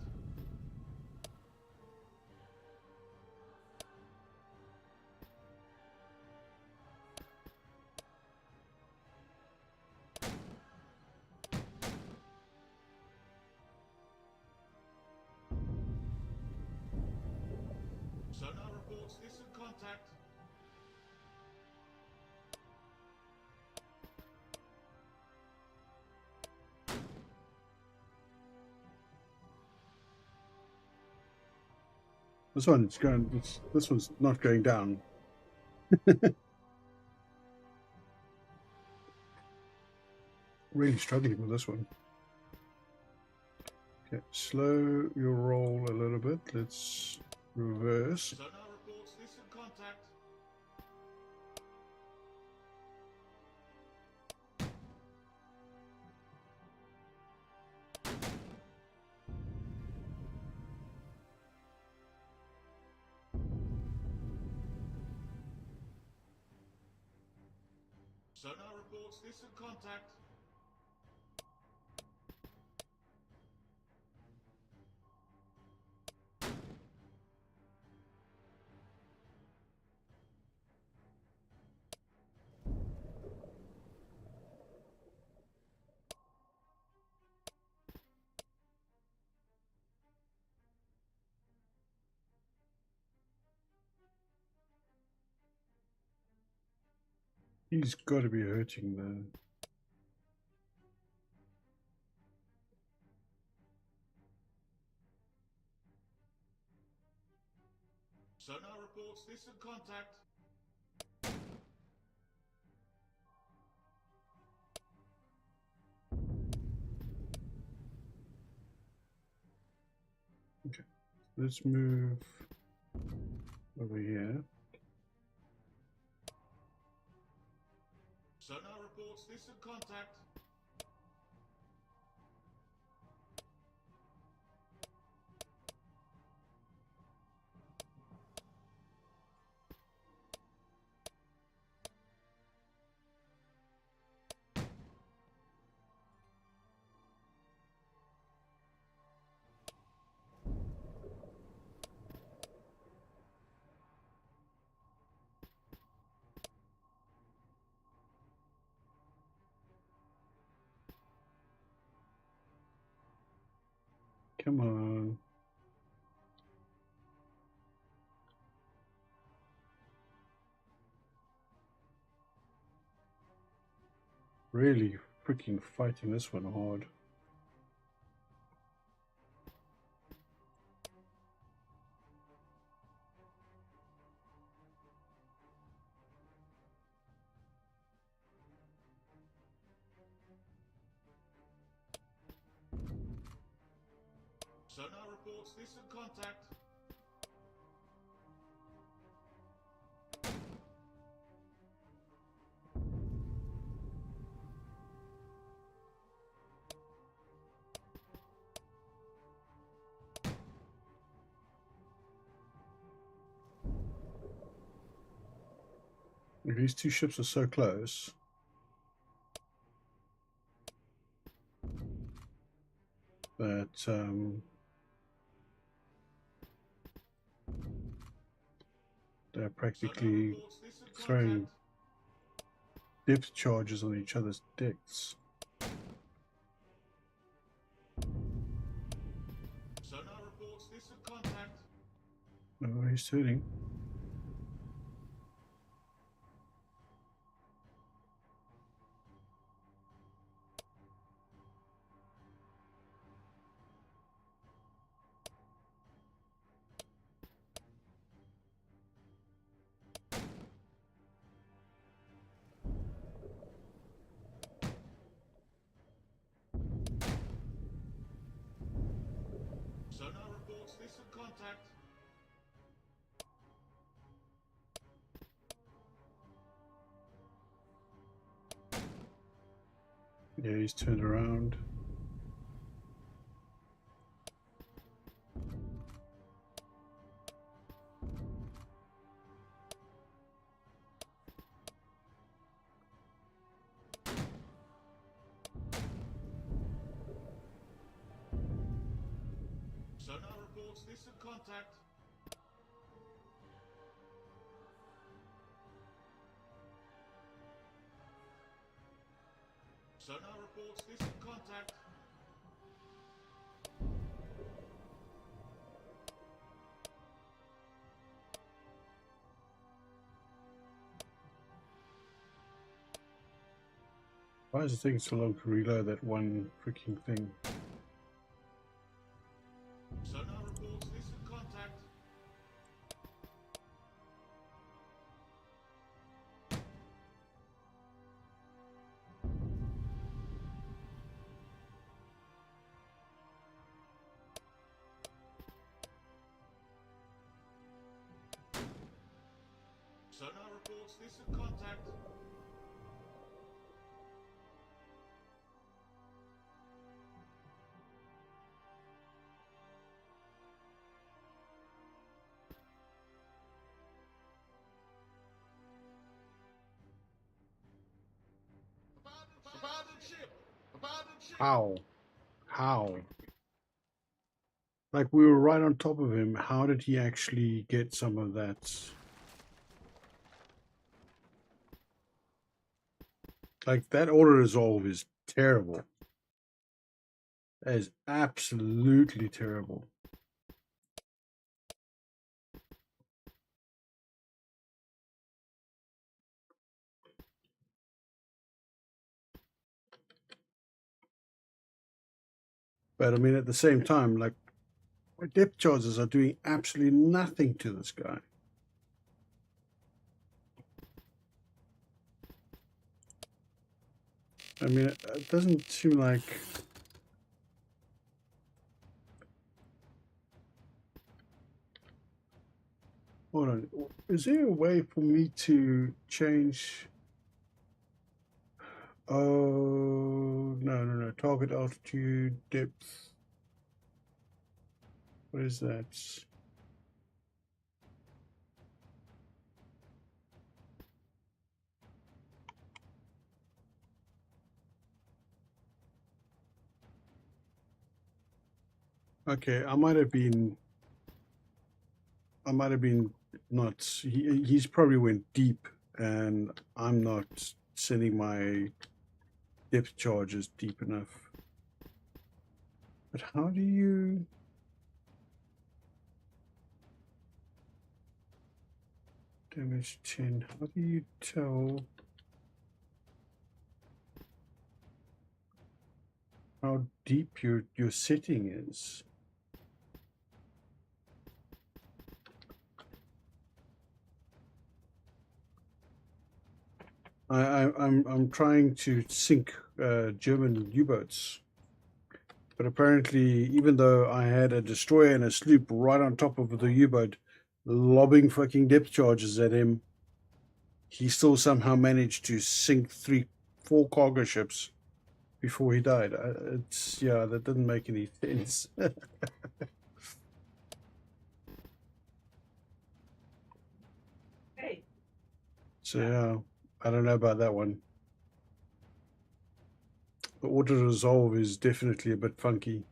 Sonar reports distant contact. This one's going. This one's not going down. Really struggling with this one. Okay, slow your roll a little bit. Let's reverse. Sonar reports distant contact. Sonar reports distant contact. He's got to be hurting though. Sonar reports distant contact. Let's move over here. Sonar reports distant contact. Come on. Really freaking fighting this one hard. Sonar reports distant contact. These two ships are so close. That they're practically Reports distant throwing contact. depth charges on each other's decks. Sonar reports distant contact. No, he's turning. Sonar reports distant contact. Yeah, he's turned around. Sonar reports distant contact. Sonar reports distant contact. Why is it taking so long to reload that one freaking thing? Sonar reports distant contact. Sonar reports distant contact. Abandoned ship! Abandoned ship! How? How? Like, we were right on top of him. How did he actually get some of that? Like, that auto resolve is terrible. That is absolutely terrible. But I mean, at the same time, like, my depth charges are doing absolutely nothing to this guy. I mean, it doesn't seem like... Hold on. Is there a way for me to change... Oh, no. Target altitude, depth. What is that? Okay, I might have been not. He's probably went deep, and I'm not sending my depth charges deep enough. But how do you... Damage 10. How do you tell how deep your setting is? I'm trying to sink German U-boats, but apparently, even though I had a destroyer and a sloop right on top of the U-boat, lobbing fucking depth charges at him, he still somehow managed to sink 4 cargo ships before he died. It's, yeah, that didn't make any sense. Hey, So yeah, I don't know about that one. The auto resolve is definitely a bit funky.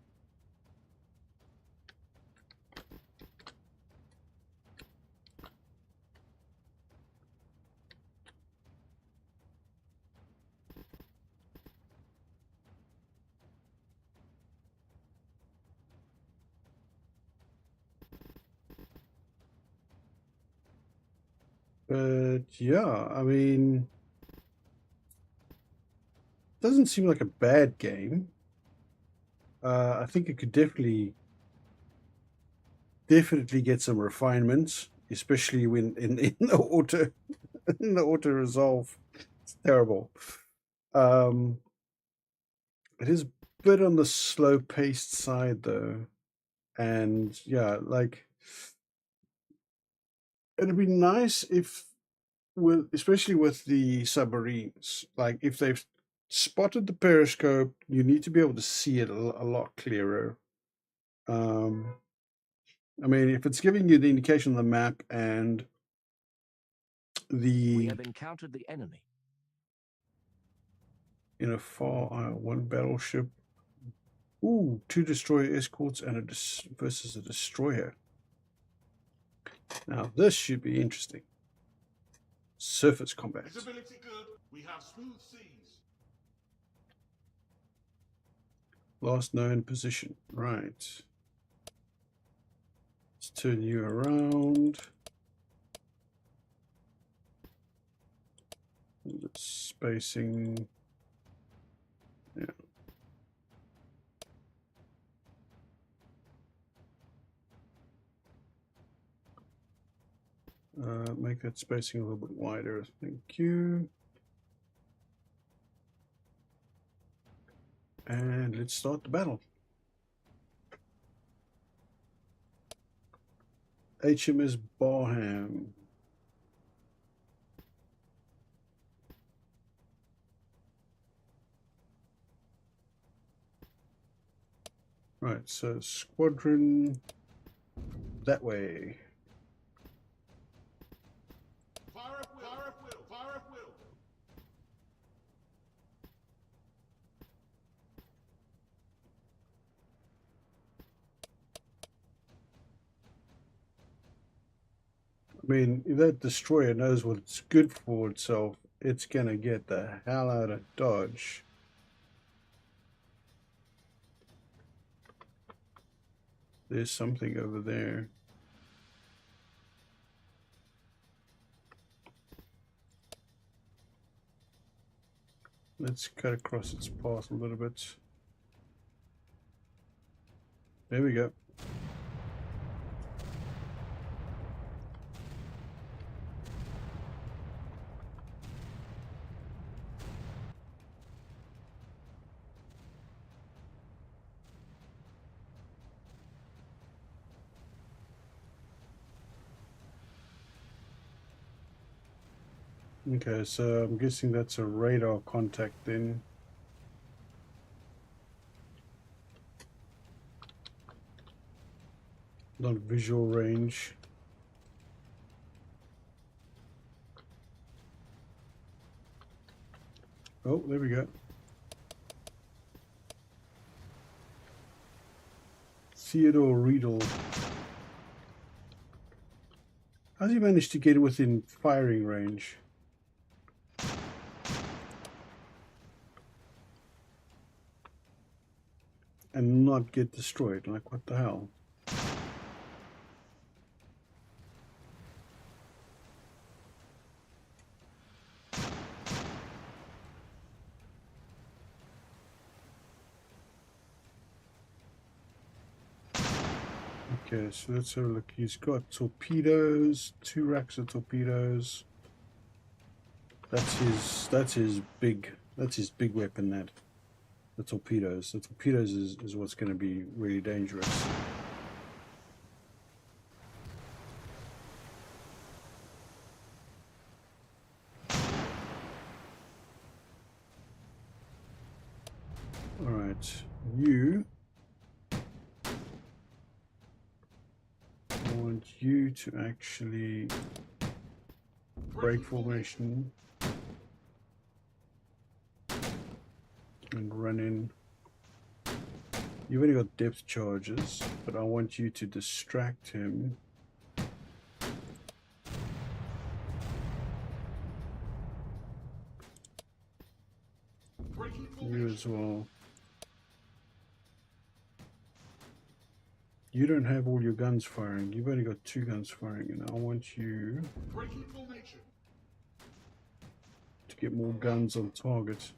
But yeah, I mean, doesn't seem like a bad game. I think it could definitely get some refinements, especially when in the auto in the auto resolve. It's terrible. It is a bit on the slow paced side though, and yeah, like it'd be nice if, especially with the submarines, like if they've spotted the periscope, you need to be able to see it a lot clearer. I mean, if it's giving you the indication on the map and We the have encountered the enemy. in a far one battleship, ooh, 2 destroyer escorts and versus a destroyer. Now this should be interesting. Surface combat. Visibility good. We have smooth seas. Last known position. Right. Let's turn you around. The spacing. Yeah. Make that spacing a little bit wider. Thank you. And let's start the battle. HMS Barham. Right, so squadron that way. Fire up will. Fire up will. Fire up will. I mean, if that destroyer knows what's good for itself, it's gonna get the hell out of Dodge. There's something over there. Let's cut across its path a little bit. There we go. Okay, so I'm guessing that's a radar contact then. Not visual range. Oh, there we go. Theodore Riedel. How's he managed to get within firing range? and not get destroyed. Like, what the hell? Okay, so let's have a look. He's got torpedoes, 2 racks of torpedoes. That's his big weapon, that. The torpedoes. The torpedoes is what's going to be really dangerous. Alright, you... I want you to actually break formation and run in. You've only got depth charges, but I want you to distract him. You as well. You don't have all your guns firing. You've only got 2 guns firing, and I want you to get more guns on target.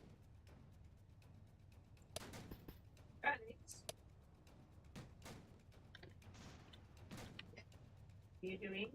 Alex, what are you doing?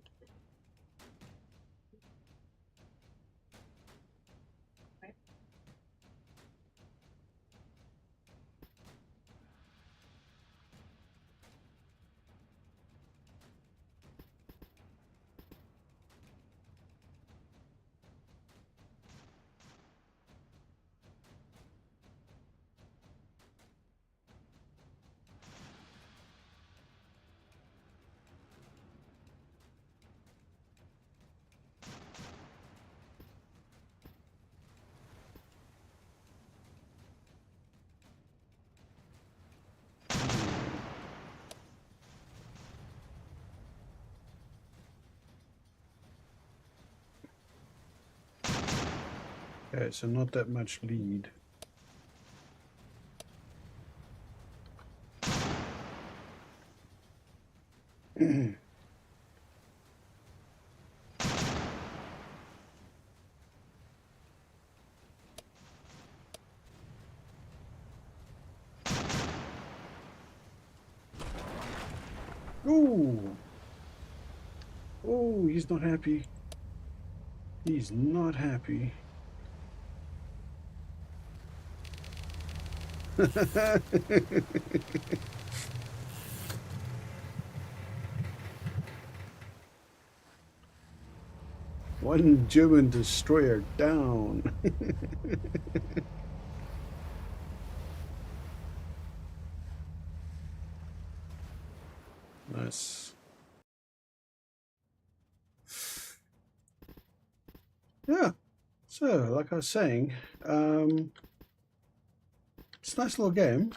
Okay, so not that much lead. Ooh. Oh, he's not happy. He's not happy. One German destroyer down. Nice. Yeah. So, like I was saying, it's a nice little game.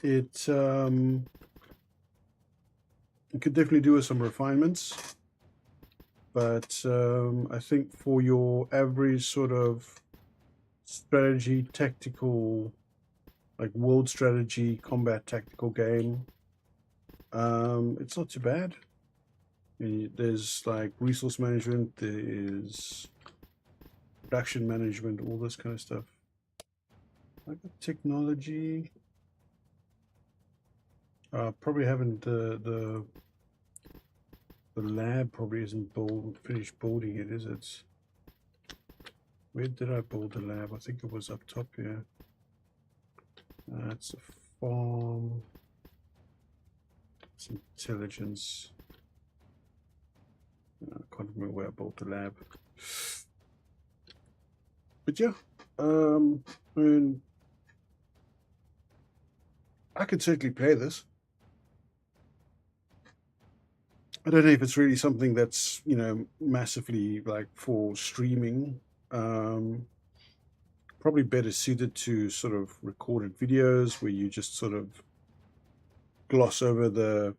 It could definitely do with some refinements, but I think for your average sort of strategy, tactical, like world strategy, combat tactical game, it's not too bad. There's like resource management, there is production management, all this kind of stuff. Like technology. Probably haven't the lab probably isn't finished building it, is it? Where did I build the lab? I think it was up top here. It's a farm. It's intelligence. I can't remember where I built the lab. But yeah, I mean, I could certainly play this. I don't know if it's really something that's, you know, massively like for streaming. Probably better suited to sort of recorded videos where you just sort of gloss over the